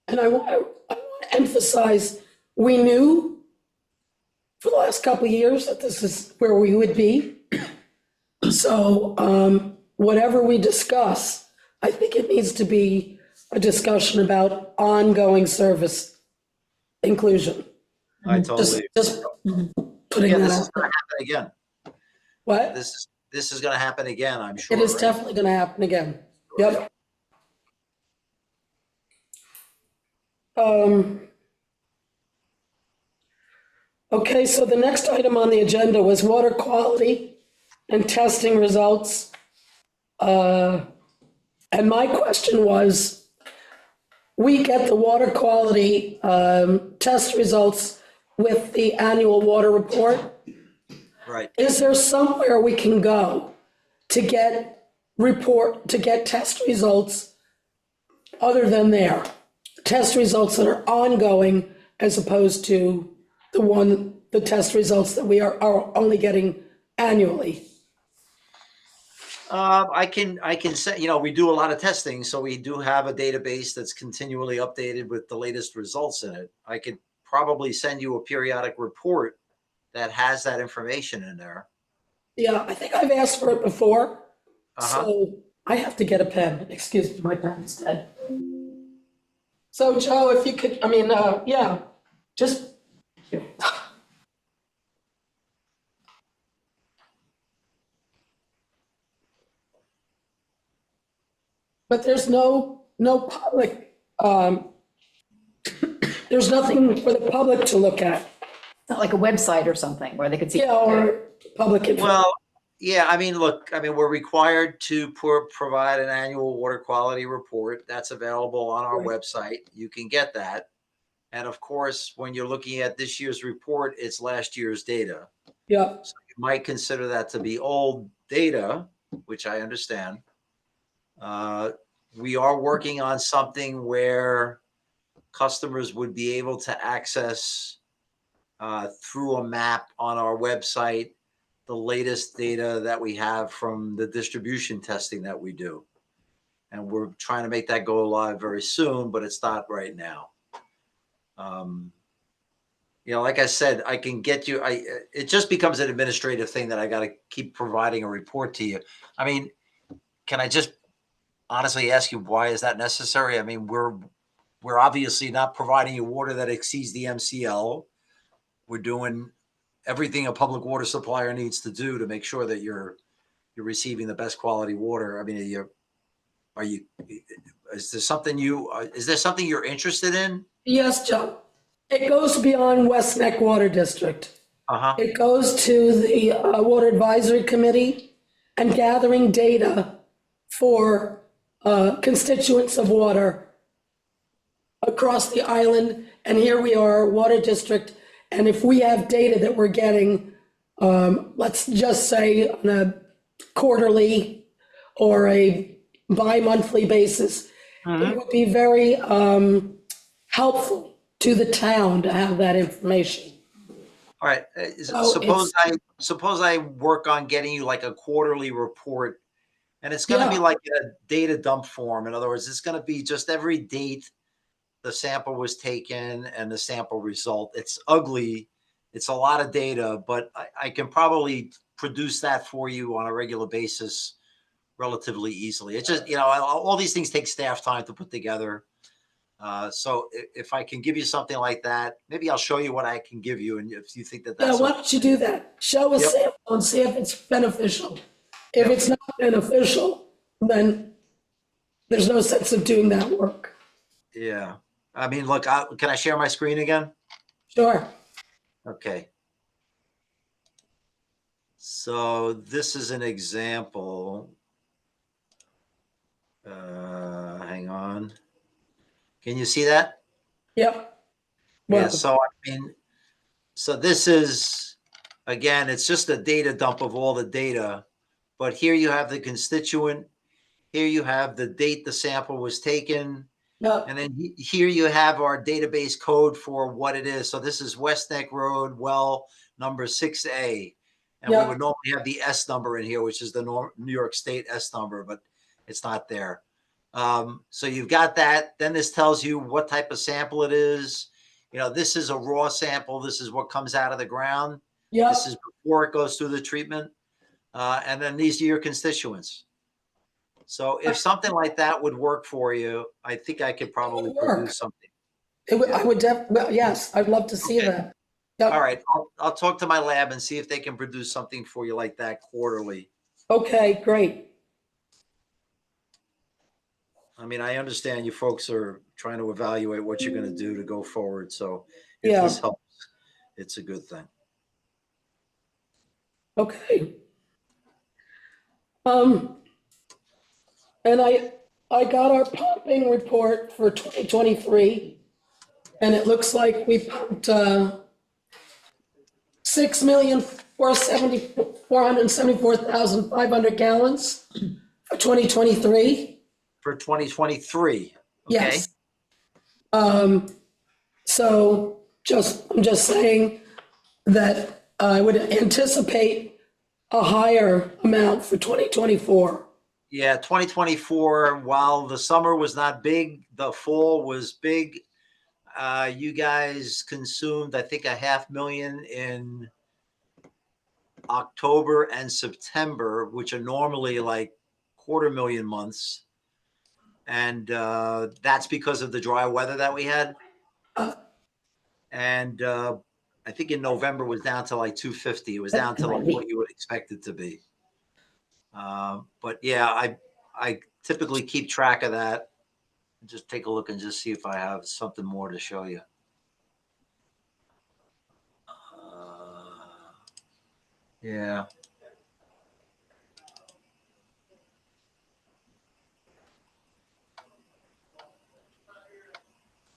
And I want to emphasize, we knew for the last couple of years that this is where we would be. So whatever we discuss, I think it needs to be a discussion about ongoing service inclusion. I Just totally. putting Yeah, that this out. is going to happen again. What? This is going to happen again, I'm sure. It is right? definitely going to happen again. Yep. Okay, so the next item on the agenda was water quality and testing results. And my question was, we get the water quality test results with the annual water report. Right. Is there somewhere we can go to get test results other than there? Test results that are ongoing as opposed to the test results that we are only getting annually? I can say, we do a lot of testing, so we do have a database that's continually updated with the latest results in it. I could probably send you a periodic report that has that information in there. Yeah, I think I've asked for it before, Uh-huh. so I have to get a pen. Excuse me, my pen's dead. So Joe, if you could, yeah, just. But there's no public, there's nothing for the public to look at, Not like a website or something where they could see. yeah, or public info. Well, yeah, I mean, look, I mean, we're required to provide an annual water quality report. That's available on our Right. website. You can get that. And of course, when you're looking at this year's report, it's last year's data. Yeah, So you might consider that to be old data, which I understand. We are working on something where customers would be able to access through a map on our website the latest data that we have from the distribution testing that we do. And we're trying to make that go live very soon, but it's not right now. You know, like I said, I can get you, it just becomes an administrative thing that I got to keep providing a report to you. I mean, can I just honestly ask you, why is that necessary? I mean, we're obviously not providing you water that exceeds the MCL. We're doing everything a public water supplier needs to do to make sure that you're receiving the best quality water. I mean, is there something you're interested in? yes, Joe. It goes beyond West Neck Water District. Uh-huh. It goes to the Water Advisory Committee and gathering data for constituents of water across the island. And here we are, Water District. And if we have data that we're getting, let's just say on a quarterly or a bi-monthly basis, it would be very helpful to the town to have that information. All right. Suppose I work on getting you like a quarterly report, and it's going to be Yeah. like a data dump form. In other words, it's going to be just every date the sample was taken and the sample result. It's ugly. It's a lot of data, but I can probably produce that for you on a regular basis relatively easily. It's just, you know, all these things take staff time to put together. So if I can give you something like that, maybe I'll show you what I can give you. And if you think that Yeah, that's, why don't you do that? Show a Yep. sample and see if it's beneficial. If it's not beneficial, then there's no sense of doing that work. yeah. I mean, look, can I share my screen again? Sure. Okay. So this is an example. Hang on. Can you see that? Yep. Yeah, Well, so I mean, so this is, again, it's just a data dump of all the data, but here you have the constituent, here you have the date the sample was taken, yeah, and then here you have our database code for what it is. So this is West Neck Road, well, number 6A. And we Yeah. would normally have the S number in here, which is the New York State S number, but it's not there. So you've got that. Then this tells you what type of sample it is. You know, this is a raw sample. This is what comes out of the ground. yeah. This is before it goes through the treatment. And then these are your constituents. So if something like that would work for you, I think I could probably It would work. produce something. I would well, yes, I'd love to see Okay. that. Yep. All right. I'll talk to my lab and see if they can produce something for you like that quarterly. Okay, great. I mean, I understand you folks are trying to evaluate what you're going to do to go forward. So if Yeah. this helps, it's a good thing. Okay. And I got our pumping report for 2023, and it looks like we pumped 6,474,500 gallons for 2023. For 2023. Okay. Yes. So I'm just saying that I would anticipate a higher amount for 2024. Yeah, 2024, while the summer was not big, the fall was big. You guys consumed, I think, 500,000 in October and September, which are normally like 250,000 months. And that's because of the dry weather that we had. And I think in November was down to like 250. It was down to like what you would expect it to be. But yeah, I typically keep track of that. Just take a look and just see if I have something more to show you. Yeah.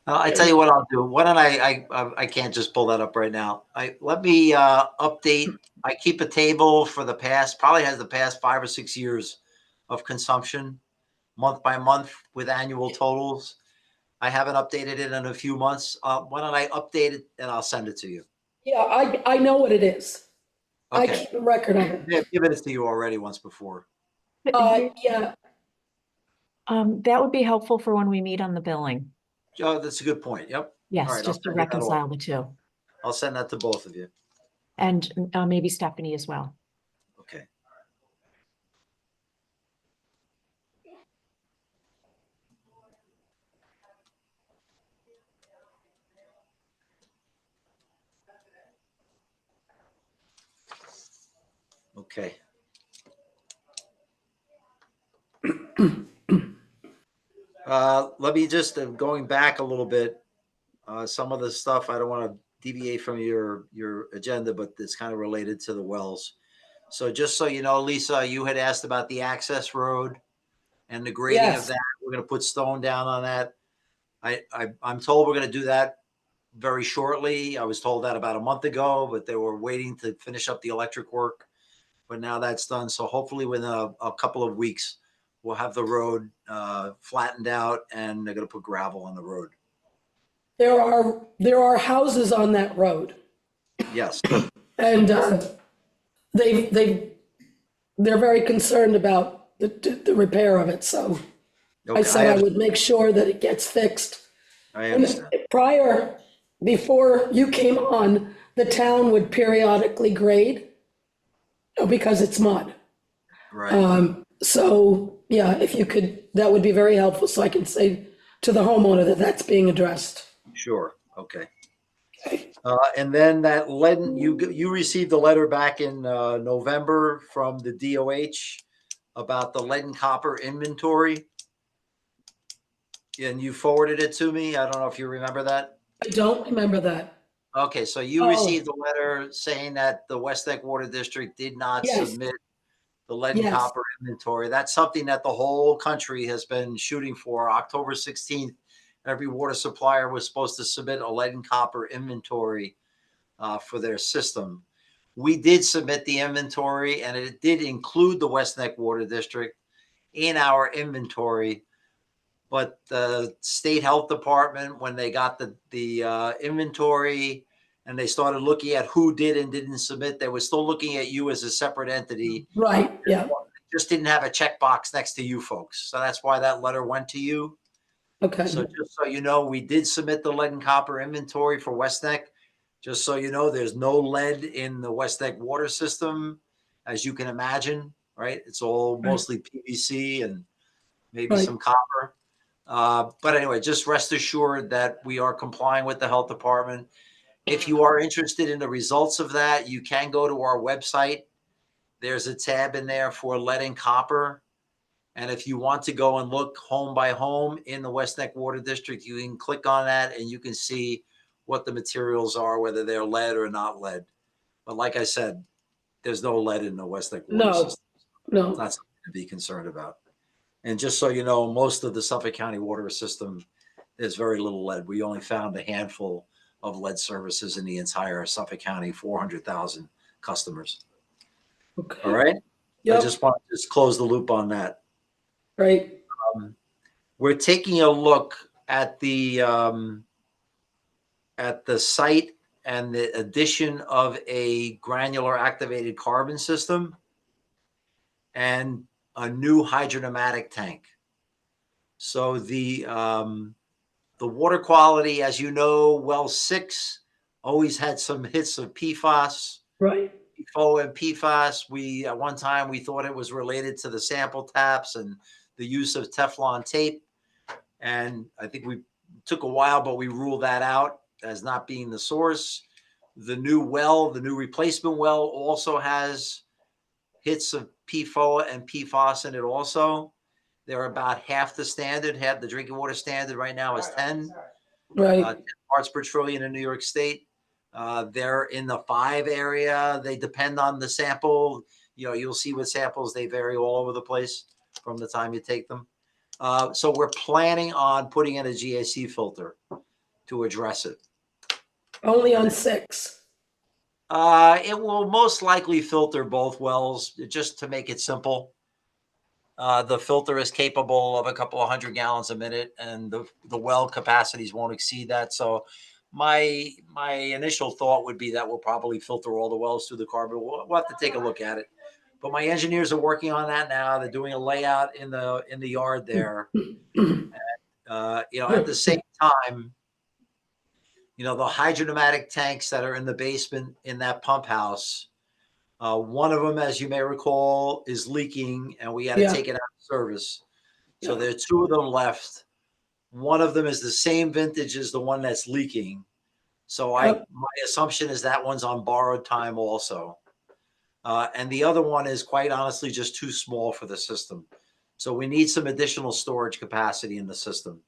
I tell you what I'll do. Why don't I can't just pull that up right now. Let me update. I keep a table for the past, probably has the past 5 or 6 years of consumption, month by month with annual totals. I haven't updated it in a few months. Why don't I update it and I'll send it to you? Yeah, I know what it is. I Okay. keep a record of it. Yeah, I've given it to you already once before. Yeah, That would be helpful for when we meet on the billing. Oh, that's a good point. Yep. All Yes, right, just to I'll send you that over. reconcile the two. I'll send that to both of you. And maybe Stephanie as well. Okay. Okay. Let me just, going back a little bit, some of the stuff, I don't want to deviate from your agenda, but it's kind of related to the wells. So just so you know, Lisa, you had asked about the access road and the grading Yes. of that. We're going to put stone down on that. I'm told we're going to do that very shortly. I was told that about a month ago, but they were waiting to finish up the electric work. But now that's done. So hopefully within a couple of weeks, we'll have the road flattened out and they're going to put gravel on the road. there are houses on that road, Yes. and they're very concerned about the repair of it, so I Okay, said I would make sure that it gets fixed. I And understand. before you came on, the town would periodically grade because it's mud. Right. So, yeah, if you could, that would be very helpful, so I can say to the homeowner that that's being addressed. Sure. Okay. And then that lead, you received a letter back in November from the DOH about the lead and copper inventory. And you forwarded it to me. I don't know if you remember that. I don't remember that. Okay, so you Oh. received a letter saying that the West Neck Water District did not Yes. submit the lead and Yes. copper inventory. That's something that the whole country has been shooting for. October 16th, every water supplier was supposed to submit a lead and copper inventory for their system. We did submit the inventory, and it did include the West Neck Water District in our inventory. But the state health department, when they got the inventory and they started looking at who did and didn't submit, they were still looking at you as a separate entity. Right, yeah, Just didn't have a checkbox next to you folks. So that's why that letter went to you. okay. So just so you know, we did submit the lead and copper inventory for West Neck. Just so you know, there's no lead in the West Neck water system, as you can imagine, right? It's all mostly PVC and maybe Right. some copper. But anyway, just rest assured that we are complying with the health department. If you are interested in the results of that, you can go to our website. There's a tab in there for lead and copper. And if you want to go and look home by home in the West Neck Water District, you can click on that and you can see what the materials are, whether they're lead or not lead. But like I said, there's no lead in the West Neck water No, system. no, It's not something to be concerned about. And just so you know, most of the Suffolk County water system, there's very little lead. We only found a handful of lead services in the entire Suffolk County, 400,000 customers. okay. All right. I Yep, just want to just close the loop on that. right, We're taking a look at the site and the addition of a granular activated carbon system and a new hydronumatic tank. So the water quality, as you know, well 6 always had some hits of PFAS. right, PFOA and PFAS, at one time, we thought it was related to the sample taps and the use of Teflon tape. And I think we took a while, but we ruled that out as not being the source. The new replacement well also has hits of PFOA and PFAS in it also. They're about half the standard. Half the drinking water standard right now is 10. Right. 10 parts per trillion in New York State. They're in the 5 area. They depend on the sample. You'll see with samples, they vary all over the place from the time you take them. So we're planning on putting in a GAC filter to address it. Only on 6. It will most likely filter both wells just to make it simple. The filter is capable of a couple of 100 gallons a minute, and the well capacities won't exceed that. So my initial thought would be that we'll probably filter all the wells through the carbon. We'll have to take a look at it. But my engineers are working on that now. They're doing a layout in the yard there. And, at the same time, the hydropneumatic tanks that are in the basement in that pump house, one of them, as you may recall, is leaking, and we had to take it out of service. So there are 2 of them left. One of them is the same vintage as the one that's leaking. So my assumption is that one's on borrowed time also. And the other one is quite honestly just too small for the system. So we need some additional storage capacity in the system.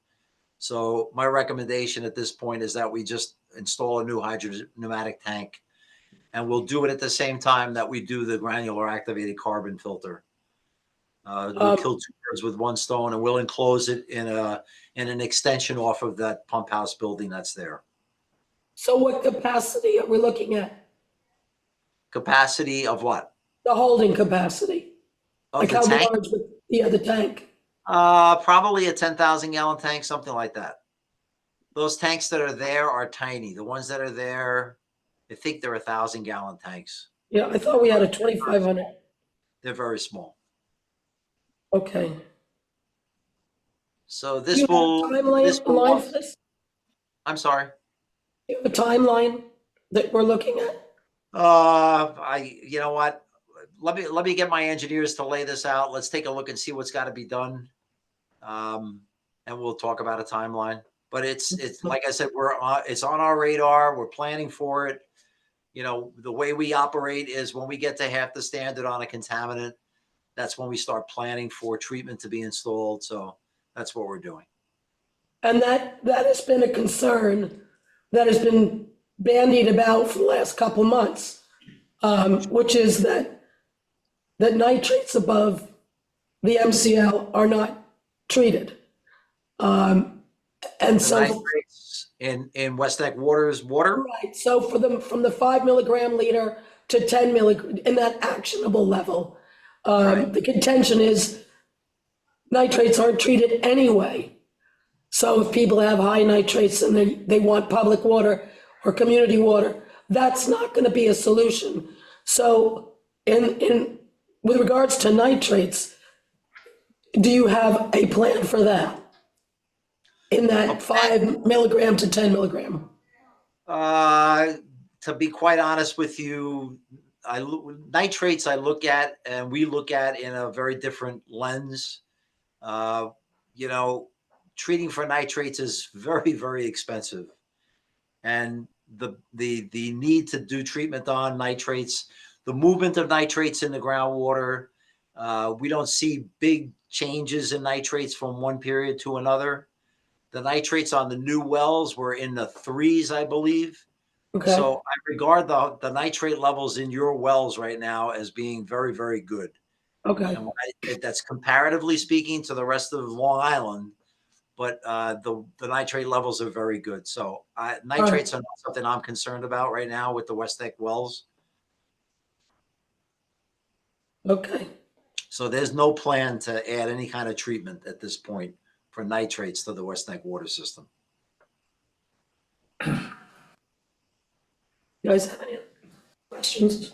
So my recommendation at this point is that we just install a new hydropneumatic tank, and we'll do it at the same time that we do the granular activated carbon filter. We'll kill 2 birds with 1 stone, and we'll enclose it in an extension off of that pump house building that's there. So what capacity are we looking at? Capacity of what? The holding capacity? Of Like the how tank? large would, the tank? Probably a 10,000 gallon tank, something like that. Those tanks that are there are tiny. The ones that are there, I think they're 1,000 gallon tanks. Yeah, I thought we had a 2,500. They're very small. Okay. So Do this you have a will, timeline for this? I'm sorry. Do you have a timeline that we're looking at? You know what? Let me get my engineers to lay this out. Let's take a look and see what's got to be done. And we'll talk about a timeline. But it's like I said, it's on our radar. We're planning for it. The way we operate is when we get to half the standard on a contaminant, that's when we start planning for treatment to be installed. So that's what we're doing. And that has been a concern that has been bandied about for the last couple months, which is that nitrates above the MCL are not treated. And so nitrates in West Neck Water's water. right, so from the 5 milligram liter to 10 milligram in that actionable level, the contention is nitrates aren't treated anyway. So if people have high nitrates and they want public water or community water, that's not going to be a solution. So with regards to nitrates, do you have a plan for that? In that 5 milligram to 10 milligram? To be quite honest with you, nitrates I look at, and we look at in a very different lens. Treating for nitrates is very, very expensive. And the need to do treatment on nitrates, the movement of nitrates in the groundwater, we don't see big changes in nitrates from one period to another. The nitrates on the new wells were in the 3s, I believe. Okay. So I regard the nitrate levels in your wells right now as being very, very good. Okay. And that's comparatively speaking to the rest of Long Island, but the nitrate levels are very good. So nitrates are not something I'm concerned about right now with the West Neck wells. Okay. So there's no plan to add any kind of treatment at this point for nitrates to the West Neck water system. You guys have any questions?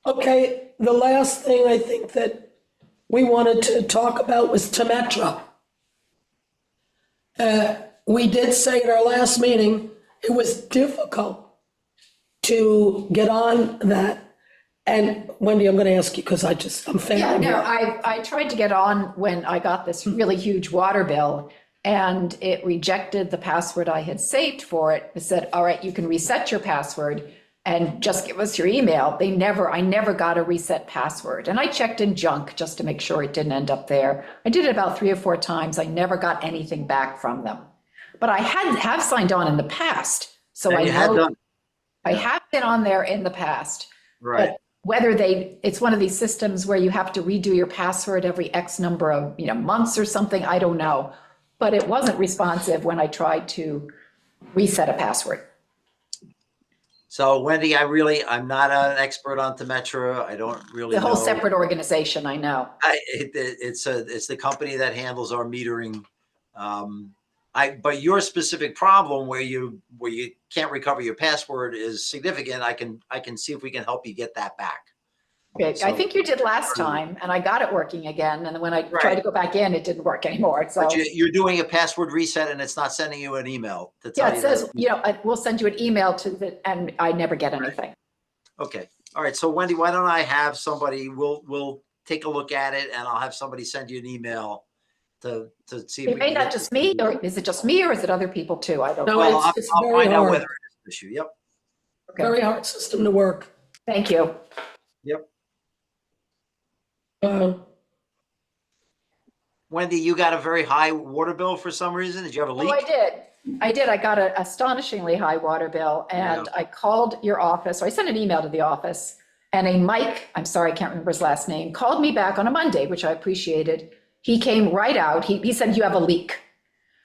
Okay, the last thing I think that we wanted to talk about was Temetra. We did say at our last meeting, it was difficult to get on that. And Wendy, I'm going to ask you, because I'm Yeah, failing no, here. I tried to get on when I got this really huge water bill, and it rejected the password I had saved for it. It said, all right, you can reset your password and just give us your email. I never got a reset password. And I checked in junk just to make sure it didn't end up there. I did it about 3 or 4 times. I never got anything back from them. But I have signed on in the past, so And I you had know done, I have been on there in the past. right. But whether it's one of these systems where you have to redo your password every X number of, months or something, I don't know. But it wasn't responsive when I tried to reset a password. So Wendy, I'm not an expert on Temetra. I don't really The whole know. separate organization, I know. It's the company that handles our metering. But your specific problem where you can't recover your password is significant. I can see if we can help you get that back. Okay, I So- think you did last time, and I got it working again, and when I tried Right. to go back in, it didn't work anymore, so. But you're doing a password reset and it's not sending you an email to tell Yeah, you it says, that. we'll send you an email and I never get anything. Okay, all right. So Wendy, why don't I have somebody, we'll take a look at it and I'll have somebody send you an email to see if It we may can not get just me, or is it just me, or is it other people too? I don't No, know. Well, it's I'll very find out hard. whether it is an issue. Yep. Very hard system to work. Thank you. Yep. Uh, Wendy, you got a very high water bill for some reason? Did you have a Oh, leak? I did. I got an astonishingly high water bill, and I called your office, or I sent an email to the office, and a Mike, I'm sorry, I can't remember his last name, called me back on a Monday, which I appreciated. He came right out. He said, you have a leak.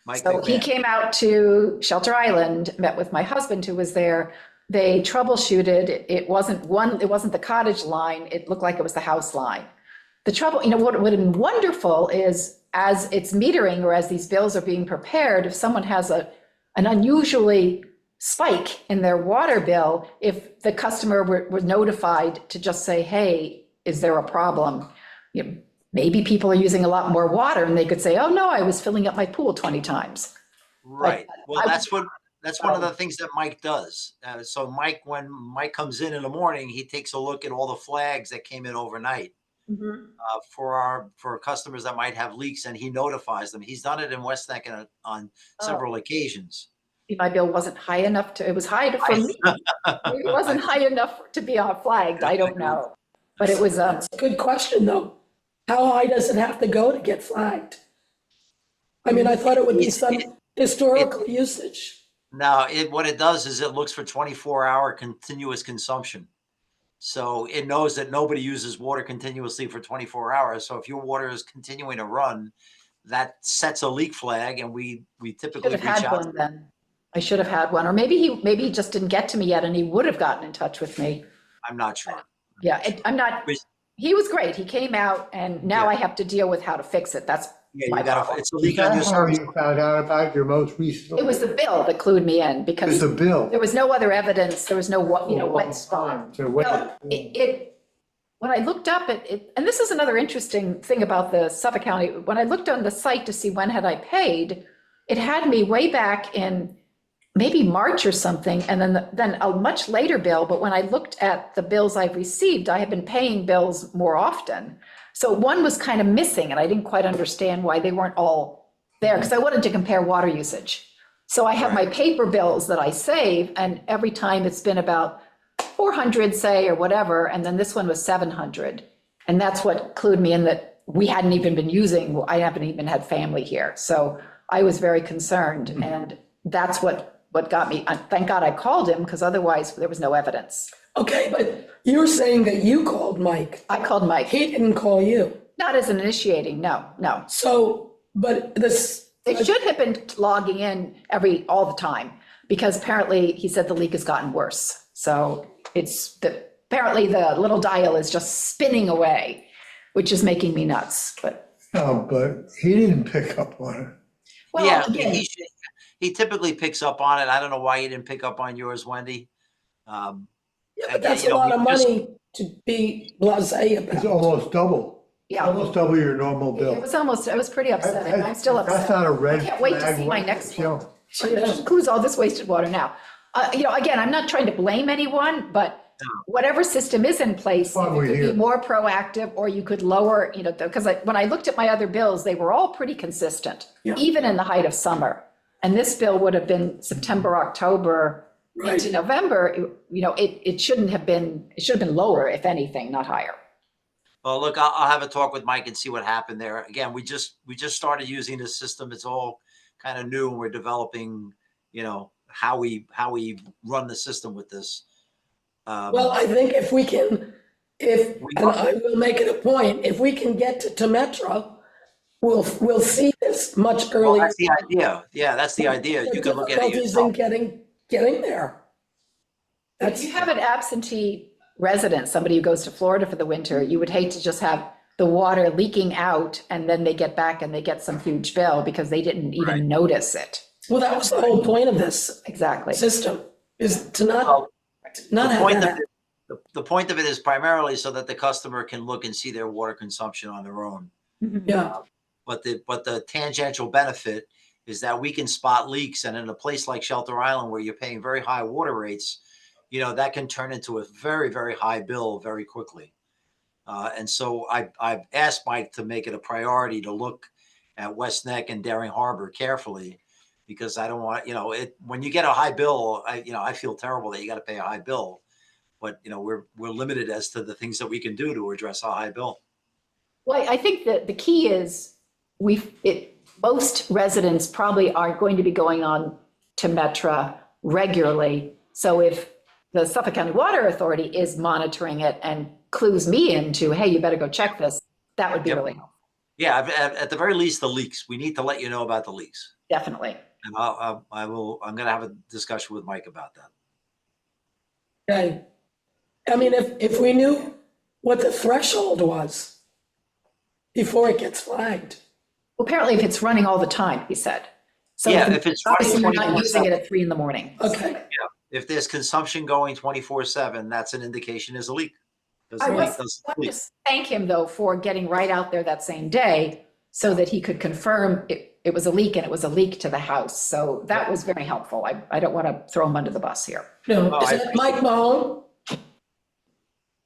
Mike So he McMahon. came out to Shelter Island, met with my husband who was there. They troubleshooted. It wasn't the cottage line. It looked like it was the house line. The trouble, what would have been wonderful is as it's metering or as these bills are being prepared, if someone has an unusually spike in their water bill, if the customer were notified to just say, hey, is there a problem? Maybe people are using a lot more water and they could say, oh no, I was filling up my pool 20 times. Right. Well, I- that's one of the things that Mike does. So Mike, when Mike comes in the morning, he takes a look at all the flags that came in overnight for customers that might have leaks, and he notifies them. He's done it in West Neck on several occasions. My bill wasn't high enough it was high for me. Maybe it wasn't high enough to be flagged. I don't know. But it was, Good question, though. How high does it have to go to get flagged? I mean, I thought it would be some historical usage. Now, what it does is it looks for 24-hour continuous consumption. So it knows that nobody uses water continuously for 24 hours. So if your water is continuing to run, that sets a leak flag, and we typically should reach have had out. one then. I should have had one, or maybe he just didn't get to me yet and he would have gotten in touch with me. I'm not sure. Yeah, he was great. He came out and now I have to deal with how to fix it. That's Yeah, my you got problem. it's a Is leak on that your how service. you found out about your most recent? It was the bill that clued me in It was because the bill. there was no other evidence. There was no, wet spot. So what? Well, when I looked up it, and this is another interesting thing about the Suffolk County, when I looked on the site to see when had I paid, it had me way back in maybe March or something, and then a much later bill. But when I looked at the bills I've received, I have been paying bills more often. So one was kind of missing, and I didn't quite understand why they weren't all there, because I wanted to compare water usage. So I have my paper bills that I save, and every time it's been about 400, say, or whatever, and then this one was 700. And that's what clued me in that we hadn't even been using, I haven't even had family here. So I was very concerned, and that's what got me. Thank God I called him, because otherwise there was no evidence. Okay, but you're saying that you called Mike. I called Mike, He didn't call you. not as an initiating, no. So, but this, They should have been logging in all the time, because apparently he said the leak has gotten worse. So apparently the little dial is just spinning away, which is making me nuts, but. No, but he didn't pick up on it. Well, Yeah, again, he typically picks up on it. I don't know why he didn't pick up on yours, Wendy. yeah, but that's you a know, lot of we just- money to be blasé It's about. almost double. yeah, Almost double your normal it bill. was I was pretty upsetting. I'm still That's upset. not a red I can't wait to flag see my what next you one. show. Which includes all this wasted water now. Again, I'm not trying to blame anyone, but whatever system is in place, Why if we're it could here. be more proactive, or you could lower, because when I looked at my other bills, they were all pretty consistent, Yeah. even in the height of summer. And this bill would have been September, October into November. It shouldn't have been, it should have been lower, if anything, not higher. Well, look, I'll have a talk with Mike and see what happened there. Again, we just started using this system. It's all kind of new and we're developing, how we run the system with this. Well, I think if we can, and I will make it a point, if we can get to Temetra, we'll see this much Well, earlier. that's the idea. Yeah, that's the idea. You can look at it Difficulties in yourself. getting there. If you have an absentee resident, somebody who goes to Florida for the winter, you would hate to just have the water leaking out and then they get back and they get some huge bill because they didn't even Right. notice it. Well, that was the whole point of this Exactly. system, is to not Well, have The point that. of it, the point of it is primarily so that the customer can look and see their water consumption on their own. Yeah, But the tangential benefit is that we can spot leaks, and in a place like Shelter Island where you're paying very high water rates, that can turn into a very, very high bill very quickly. And so I've asked Mike to make it a priority to look at West Neck and Daring Harbor carefully, because I don't want, when you get a high bill, I feel terrible that you got to pay a high bill, but we're limited as to the things that we can do to address a high bill. Well, I think that the key is most residents probably aren't going to be going on to Metra regularly. So if the Suffolk County Water Authority is monitoring it and clues me into, hey, you better go check this, that would be Yep. really helpful. Yeah, at the very least, the leaks. We need to let you know about the leaks. Definitely. And I'm going to have a discussion with Mike about that. okay. I mean, if we knew what the threshold was before it gets flagged. Apparently, if it's running all the time, he said. So Yeah, if it's running obviously you're not 24/7. using it at 3 a.m. Okay, If there's consumption going 24/7, that's an indication there's a leak. Because I the leak was doesn't want leak. to thank him, though, for getting right out there that same day so that he could confirm it was a leak and it was a leak to the house. So that was very helpful. I don't want to throw him under the bus here. no, Oh, is I that Mike Mahone?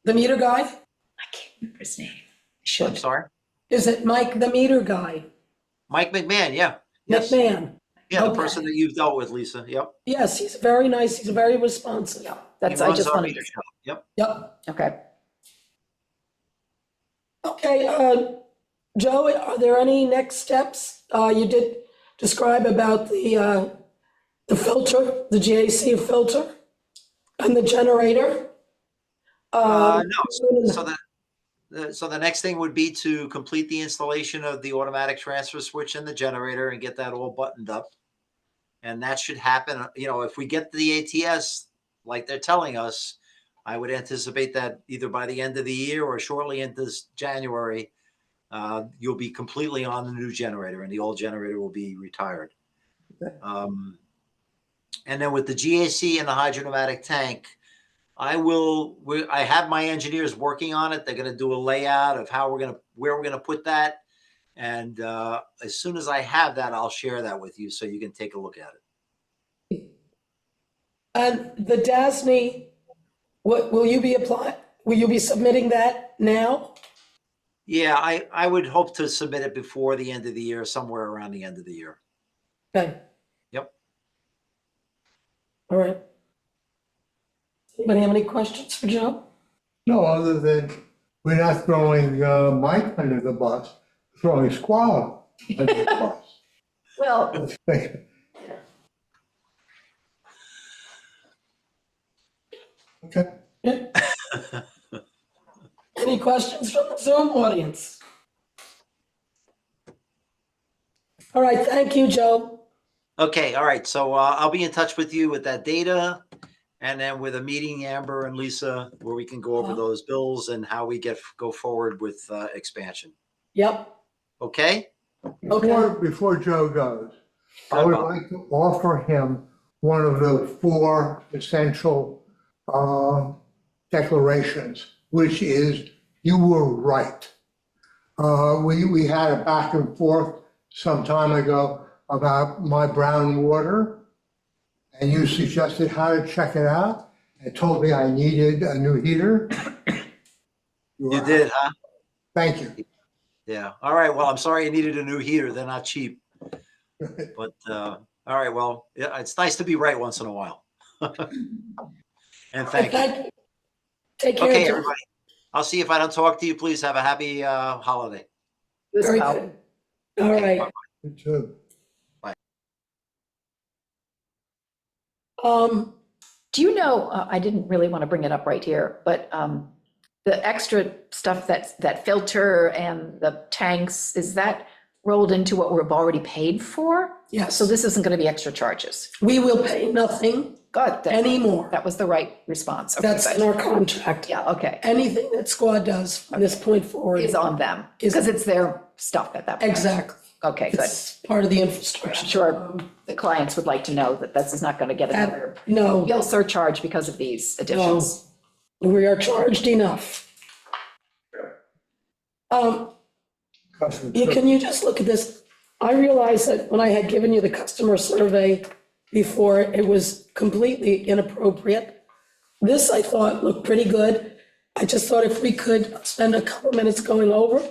The meter guy? I can't remember his name. I I'm should. sorry. Is it Mike, the meter guy? Mike McMahon, yeah. Yes. McMahon? Yeah, the Okay. person that you've dealt with, Lisa. Yep. Yes, he's very nice, he's very responsive. Yeah, He that's, I runs just our wanted meter to, shop. Yep. Yep. okay. Okay, Joe, are there any next steps? You did describe about the filter, the GAC filter and the generator. No. So the next thing would be to complete the installation of the automatic transfer switch and the generator and get that all buttoned up. And that should happen, if we get the ATS like they're telling us, I would anticipate that either by the end of the year or shortly into January, you'll be completely on the new generator and the old generator will be retired. And then with the GAC and the hydromatic tank, I have my engineers working on it. They're going to do a layout of where we're going to put that. And as soon as I have that, I'll share that with you so you can take a look at it. And the DASNY, what, will you be submitting that now? Yeah, I would hope to submit it before the end of the year, somewhere around the end of the year. Okay. Yep. All right. Anybody have any questions for Joe? No, other than we're not throwing Mike under the bus, throwing Squall under the bus. Well, Okay. Any questions from the Zoom audience? All right, thank you, Joe. Okay, all right. So I'll be in touch with you with that data and then with a meeting, Amber and Lisa, where we can go over those bills and how we go forward with expansion. Yep, Okay? okay. Before Joe goes, I would like to offer him one of the 4 essential declarations, which is, you were right. We had a back and forth some time ago about my brown water. and you suggested how to check it out and told me I needed a new heater. You did, huh? Thank you. Yeah. All right. Well, I'm sorry you needed a new heater. They're not cheap. But all right. Well, yeah, it's nice to be right once in a while. And thank you. Take care. Okay, John. everybody. I'll see if I don't talk to you. Please have a happy holiday. Very Well, good. All right. You too. do you know, I didn't really want to bring it up right here, but the extra stuff that filter and the tanks, is that rolled into what we've already paid for? Yes, So this isn't going to be extra charges? we will pay nothing Good. anymore. That was the right response. Okay, That's in good. our contract. Yeah, okay. Anything that squad does from this point forward. Is on them, Is- because it's their stuff at that point. Exactly. Okay, good. It's part of the infrastructure. I'm sure the clients would like to know that this is not going to get another No, bill surcharge because of these additions. we are charged enough. Can you just look at this? I realized that when I had given you the customer survey before, it was completely inappropriate. This, I thought, looked pretty good. I just thought if we could spend a couple minutes going over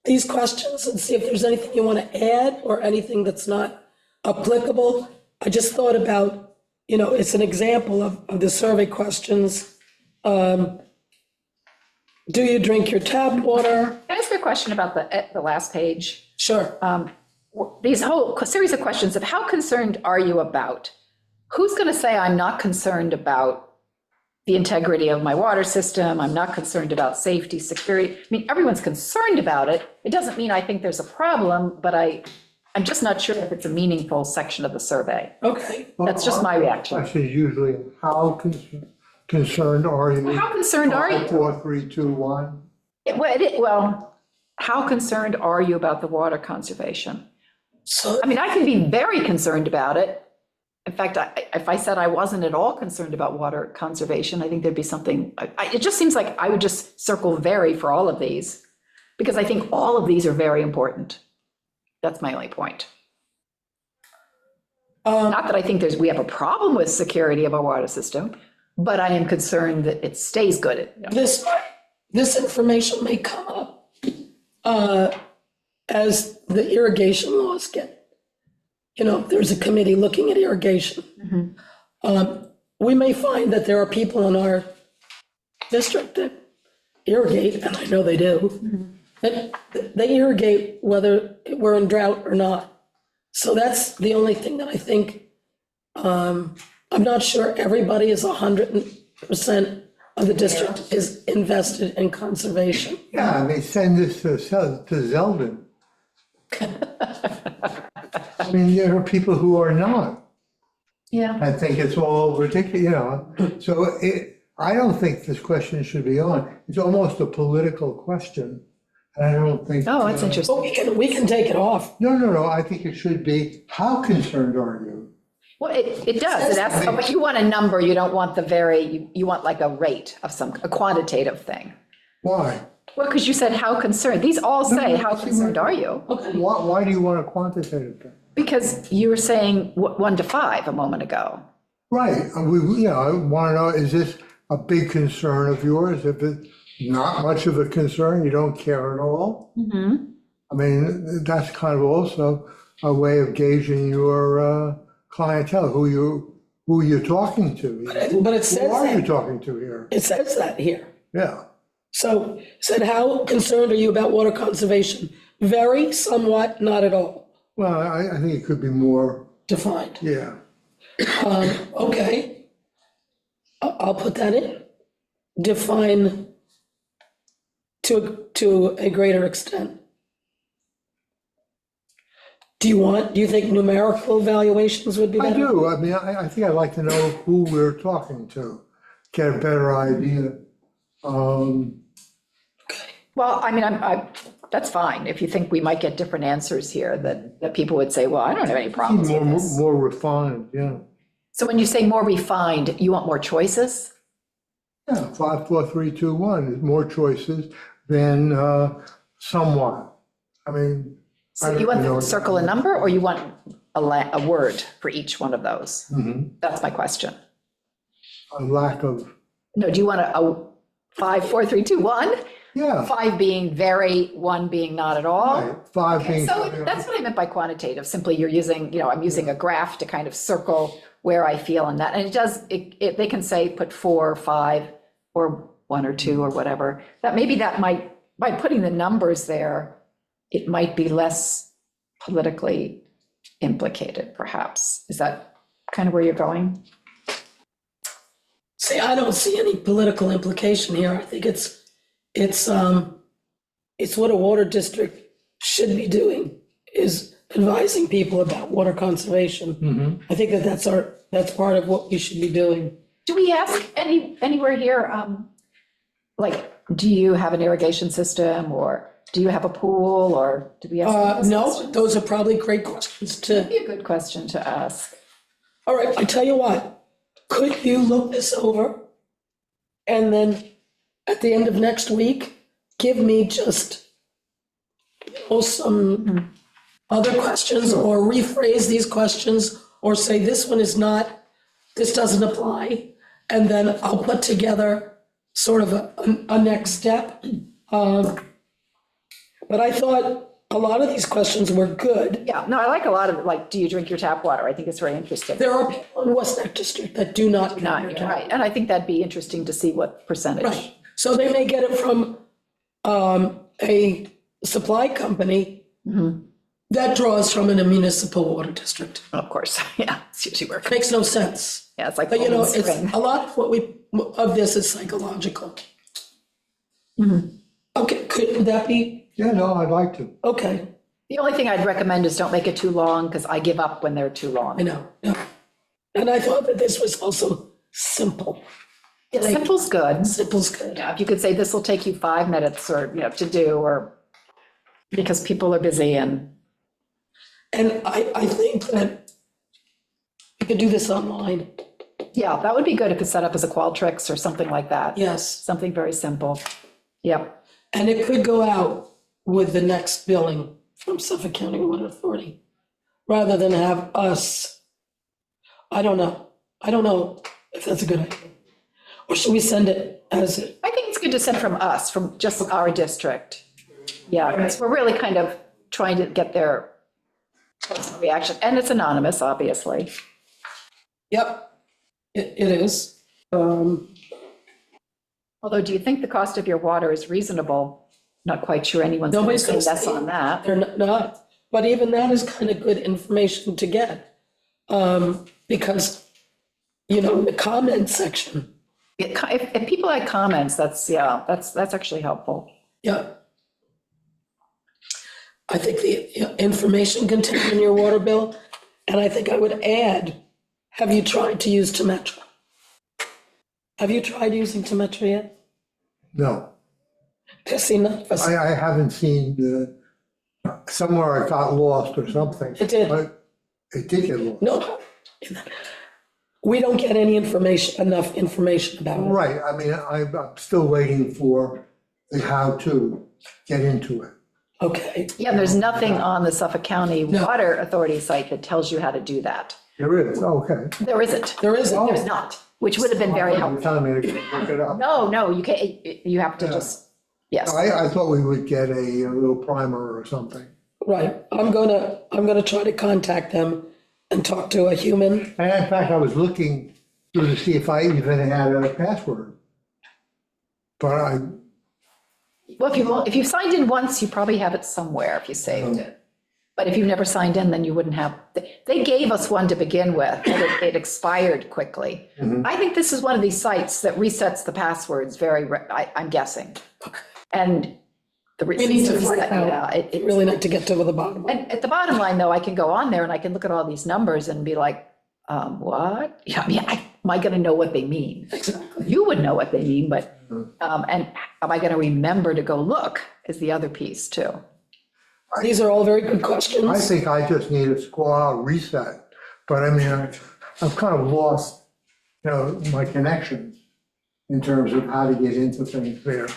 these questions and see if there's anything you want to add or anything that's not applicable. I just thought about, it's an example of the survey questions. Do you drink your tap water? Can I ask you a question about the last page? Sure. These whole series of questions of how concerned are you about? Who's going to say I'm not concerned about the integrity of my water system? I'm not concerned about safety, security. I mean, everyone's concerned about it. It doesn't mean I think there's a problem, but I'm just not sure if it's a meaningful section of the survey. Okay. That's just my reaction. Question is usually, how concerned are you? How concerned are you? 5, 4, 3, 2, 1. Well, how concerned are you about the water conservation? So, I mean, I can be very concerned about it. In fact, if I said I wasn't at all concerned about water conservation, I think there'd be something, it just seems like I would just circle very for all of these, because I think all of these are very important. That's my only point. Not that I think we have a problem with security of our water system, but I am concerned that it stays good. this information may come up as the irrigation laws get, there's a committee looking at irrigation. We may find that there are people in our district that irrigate, and I know they do, that they irrigate whether we're in drought or not. So that's the only thing that I think, I'm not sure everybody is 100% of the district is invested in conservation. Yeah, I mean, send this to Zeldin. I mean, there are people who are not. Yeah. I think it's all ridiculous, So I don't think this question should be on. It's almost a political question. And I don't think. Oh, that's interesting. But we can take it off. No. I think it should be, how concerned are you? Well, it does. It asks, but you want a number, you don't want you want like a rate of a quantitative thing. Why? Well, because you said how concerned. These all say, how concerned are you? Why do you want a quantitative thing? Because you were saying 1 to 5 a moment ago. Right, I want to know, is this a big concern of yours? If it's not much of a concern, you don't care at all? I mean, that's kind of also a way of gauging your clientele, who you're talking to. But it says Who are you that, talking to here? it says that here. Yeah, So said, how concerned are you about water conservation? Very, somewhat, not at all well, I think it could be more, defined. yeah. Okay. I'll put that in. Define to a greater extent. Do you think numerical evaluations would be I better? do, I mean, I think I'd like to know who we're talking to, get a better idea. Well, I mean, that's fine. If you think we might get different answers here, that people would say, well, I don't have any problems with this. More refined, yeah. So when you say more refined, you want more choices? Yeah, 5, 4, 3, 2, 1 is more choices than somewhat. I mean. So you want them to circle a number, or you want a word for each one of those? Mhm. That's my question. A lack of, No, do you want a 5, 4, 3, 2, 1? yeah, 5 being very, 1 being not at all? right, 5 Okay, being. so that's what I meant by quantitative. Simply you're using, I'm using a graph to kind of circle where I feel in that. And it does, they can say put 4, 5, or 1 or 2 or whatever. That might, by putting the numbers there, it might be less politically implicated, perhaps. Is that kind of where you're going? See, I don't see any political implication here. I think it's what a water district should be doing, is advising people about water conservation. Mhm. I think that's part of what we should be doing. Do we ask anywhere here, like, do you have an irrigation system, or do you have a pool, or do we ask? those No, questions? those are probably great questions to, Be a good question to ask. all right, I tell you what, could you look this over? And then at the end of next week, give me just, some other questions, or rephrase these questions, or say this one is not, this doesn't apply. And then I'll put together sort of a next step. But I thought a lot of these questions were good. Yeah, no, I like a lot of, like, do you drink your tap water? I think it's very interesting. There are people in West Neck District that do not. Not, you're right, and I think that'd be interesting to see what percentage. Right, so they may get it from a supply company that draws from a municipal water district. Of course, yeah, it's usually working. Makes no sense. Yeah, it's like. But Golden it's, Spring. a lot of of this is psychological. Okay, could that be, Yeah, no, I'd like to. okay, The only thing I'd recommend is don't make it too long, because I give up when they're too long. I know, yeah. And I thought that this was also simple. Yeah, simple's good. Simple's good. Yeah, if you could say this will take you 5 minutes or, to do, or because people are busy and, And I think that we could do this online, yeah, that would be good if it's set up as a Qualtrics or something like that. yes. Something very simple. Yep. And it could go out with the next billing from Suffolk County Water Authority, rather than have us, I don't know if that's a good idea. Or should we send it as, I think it's good to send from us, from just our district. Yeah, because we're really kind of trying to get their personal reaction, and it's anonymous, obviously. yep, it is. Although, do you think the cost of your water is reasonable? Not quite sure anyone's going to Nobody's say gonna yes say on that. They're not, but even that is kind of good information to get. Because, the comment section, If people had comments, that's actually helpful. yeah. I think the information contained in your water bill, and I think I would add, have you tried to use Temetra? Have you tried using Temetra yet? No, Because see, none of us, I haven't seen somewhere it got lost or something. It did. But it did get lost. no. We don't get any enough information about it. Right, I mean, I'm still waiting for the how to get into it. Okay, Yeah, there's nothing on the Suffolk County No. Water Authority site that tells you how to do that. There is, okay. There isn't. there isn't. There's not, which would have been very You're helpful. telling me to look it up. No, you can't, you have to Yeah. just, yes. I thought we would get a little primer or something. Right, I'm gonna try to contact them and talk to a human. And in fact, I was looking through to see if I even had a password. But Well, if you signed in once, you probably have it somewhere if you saved it. But if you've never signed in, then you wouldn't have, they gave us one to begin with, and it expired quickly. I think this is one of these sites that resets the passwords I'm guessing. And the We need to reason, find out. it Really need to get to the bottom. And at the bottom line, though, I can go on there and I can look at all these numbers and be like, what? Yeah, I mean, am I gonna know what they mean? Exactly. You would know what they mean, but, and am I gonna remember to go look is the other piece too. These are all very good I questions. think I just need a squad reset. But I mean, I've kind of lost, my connections in terms of how to get into things there.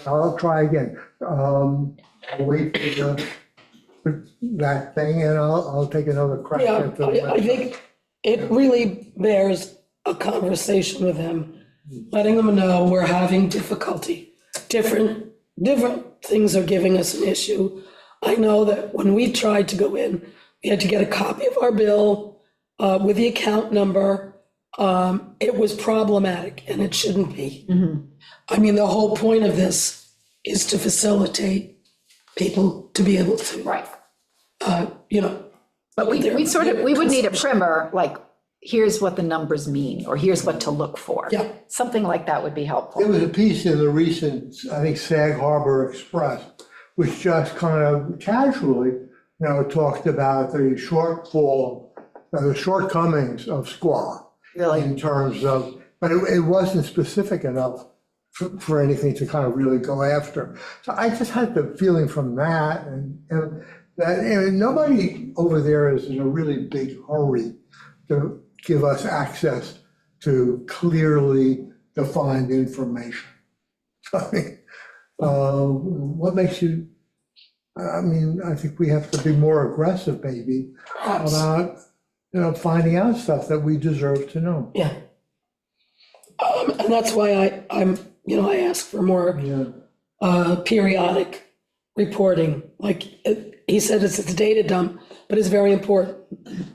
I'll try again. I'll wait for that thing and I'll take another crack Yeah, at the I website. think it really bears a conversation with him, letting them know we're having difficulty. Different things are giving us an issue. I know that when we tried to go in, we had to get a copy of our bill with the account number. It was problematic and it shouldn't be. I mean, the whole point of this is to facilitate people to be able to, Right. you know. But we would need a primer, like, here's what the numbers mean, or here's what to look for. Yeah. Something like that would be There helpful. was a piece in the recent, I think, Sag Harbor Express, which just kind of casually, talked about the shortfall, the shortcomings of SQUA Really? in terms of, but it wasn't specific enough for anything to kind of really go after. So I just had the feeling from that and that nobody over there is in a really big hurry to give us access to clearly defined information. I mean, what makes you, I think we have to be more aggressive maybe about, finding out stuff that we deserve to know. Yeah. And that's why I ask for more Yeah. periodic reporting. Like, he said it's a data dump, but it's very important.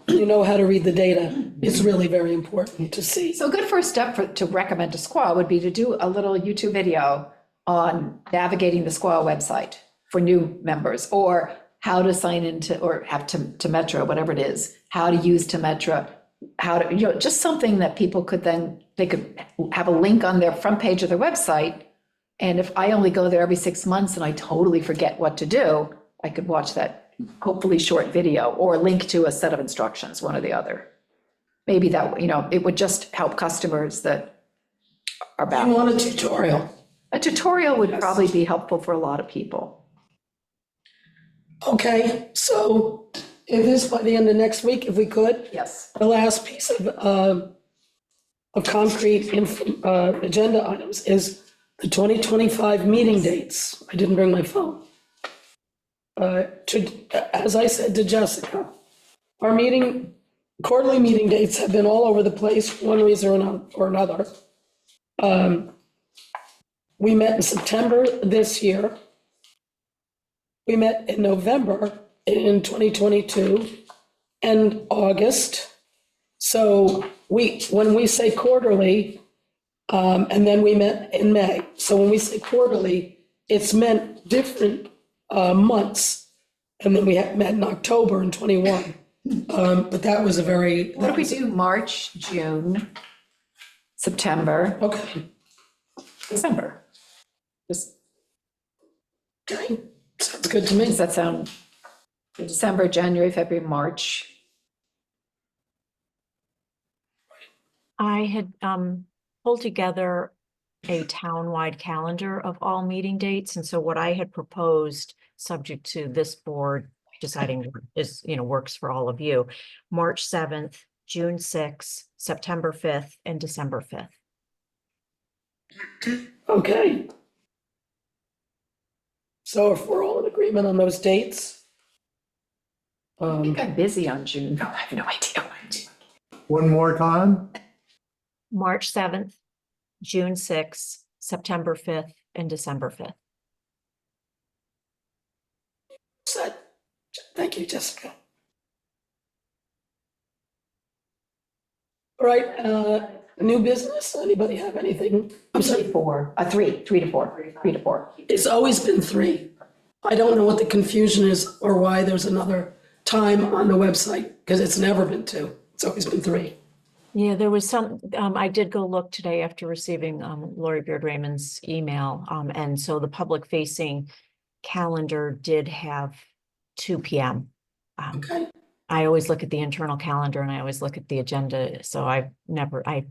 You know how to read the data. It's really very important to see. So a good first step to recommend to SQUA would be to do a little YouTube video on navigating the SQUA website for new members, or how to sign into, or have to Metro, whatever it is, how to use to Metro, how to, just something that people could then, they could have a link on their front page of their website. And if I only go there every 6 months and I totally forget what to do, I could watch that hopefully short video or link to a set of instructions, one or the other. Maybe that, it would just help customers that are You baffled. want a tutorial? A tutorial would probably be helpful for a lot of people. Okay, so if this by the end of next week, if we could, Yes. the last piece of concrete agenda items is the 2025 meeting dates. I didn't bring my phone. As I said to Jessica, our quarterly meeting dates have been all over the place for one reason or another. We met in September this year. We met in November in 2022 and August. So when we say quarterly, and then we met in May. So when we say quarterly, it's meant different months. And then we met in October in 21. But that was a very. What if we do March, June, September, Okay, December? Just, okay, sounds good to me. does that sound, December, January, February, March? I had pulled together a town-wide calendar of all meeting dates. And so what I had proposed, subject to this board deciding is, works for all of you, March 7th, June 6th, September 5th, and December 5th. Okay. So if we're all in agreement on those dates. I think I'm busy on June. I have no idea. One more time? March 7th, June 6th, September 5th, and December 5th. Set. Thank you, Jessica. All right, new business, anybody have anything? I'm sorry, 3 to 4. Three to four. it's always been 3. I don't know what the confusion is or why there's another time on the website, because it's never been 2. It's always been 3. Yeah, there was some, I did go look today after receiving Lori Beard Raymond's email. And so the public facing calendar did have 2 p.m. Okay, I always look at the internal calendar and I always look at the agenda. So I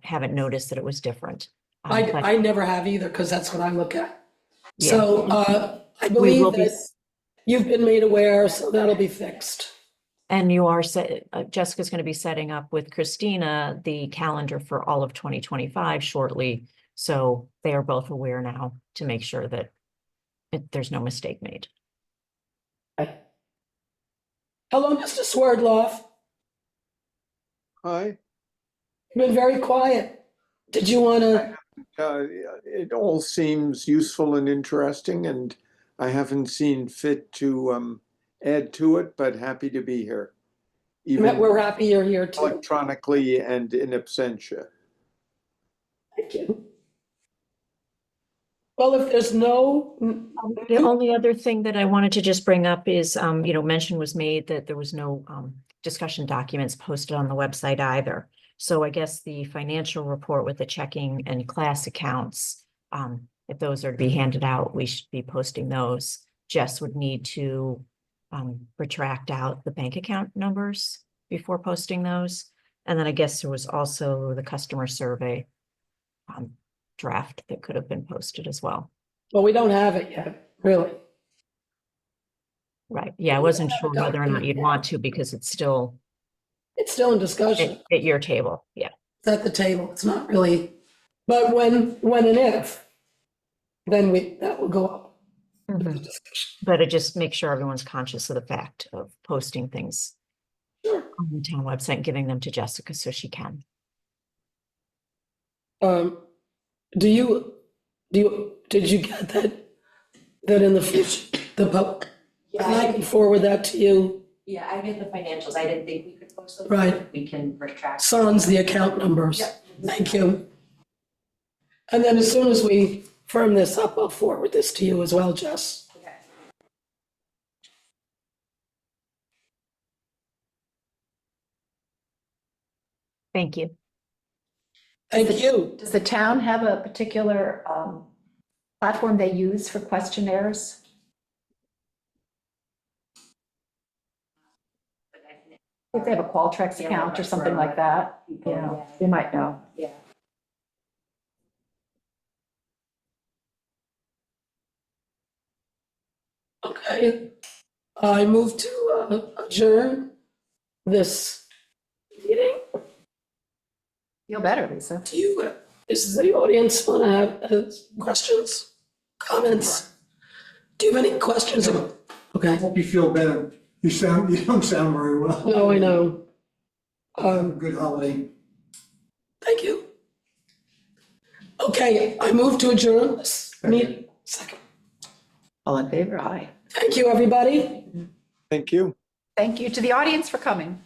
haven't noticed that it was different. But I never have either, because that's what I look at. Yeah. So I we believe will be, that you've been made aware, so that'll be fixed. and Jessica's going to be setting up with Christina the calendar for all of 2025 shortly. So they are both aware now to make sure that there's no mistake made. Hello, Mr. Swerdloff. Hi, You've been very quiet. Did you want to? it all seems useful and interesting, and I haven't seen fit to add to it, but happy to be here. Even We're happy you're here too. electronically and in absentia. Thank you. Well, if there's no, The only other thing that I wanted to just bring up is, mention was made that there was no discussion documents posted on the website either. So I guess the financial report with the checking and class accounts, if those are to be handed out, we should be posting those. Jess would need to retract out the bank account numbers before posting those. And then I guess there was also the customer survey draft that could have been posted as well. well, we don't have it yet, really. Right, yeah, I wasn't sure whether or not you'd want to because it's still It's still in discussion. at your table, yeah. It's at the table. It's not really, but when and if, then that will go up. with the discussion. But it just make sure everyone's conscious of the fact of posting things Sure. on the town website and giving them to Jessica so she can. Did you get that in the future, the pub? Yeah, And I can forward that to you. yeah, I get the financials. I didn't think we could post those. Right. We can retract. Sans the account numbers. Yep. Thank you. And then as soon as we firm this up, I'll forward this to you as well, Jess. Okay. Thank you. Thank you. Does the town have a particular platform they use for questionnaires? If they have a Qualtrics account or something like that, yeah, they might know. Yeah. Okay. I move to adjourn this meeting. Feel better, Lisa. Do you, does the audience want to have questions, comments? Do you have any questions? Okay. Hope you feel better. You don't sound very well. No, I know. Good holiday. Thank you. Okay, I move to adjourn this meeting. Second. All in favor? Aye. Thank you, everybody. Thank you. Thank you to the audience for coming.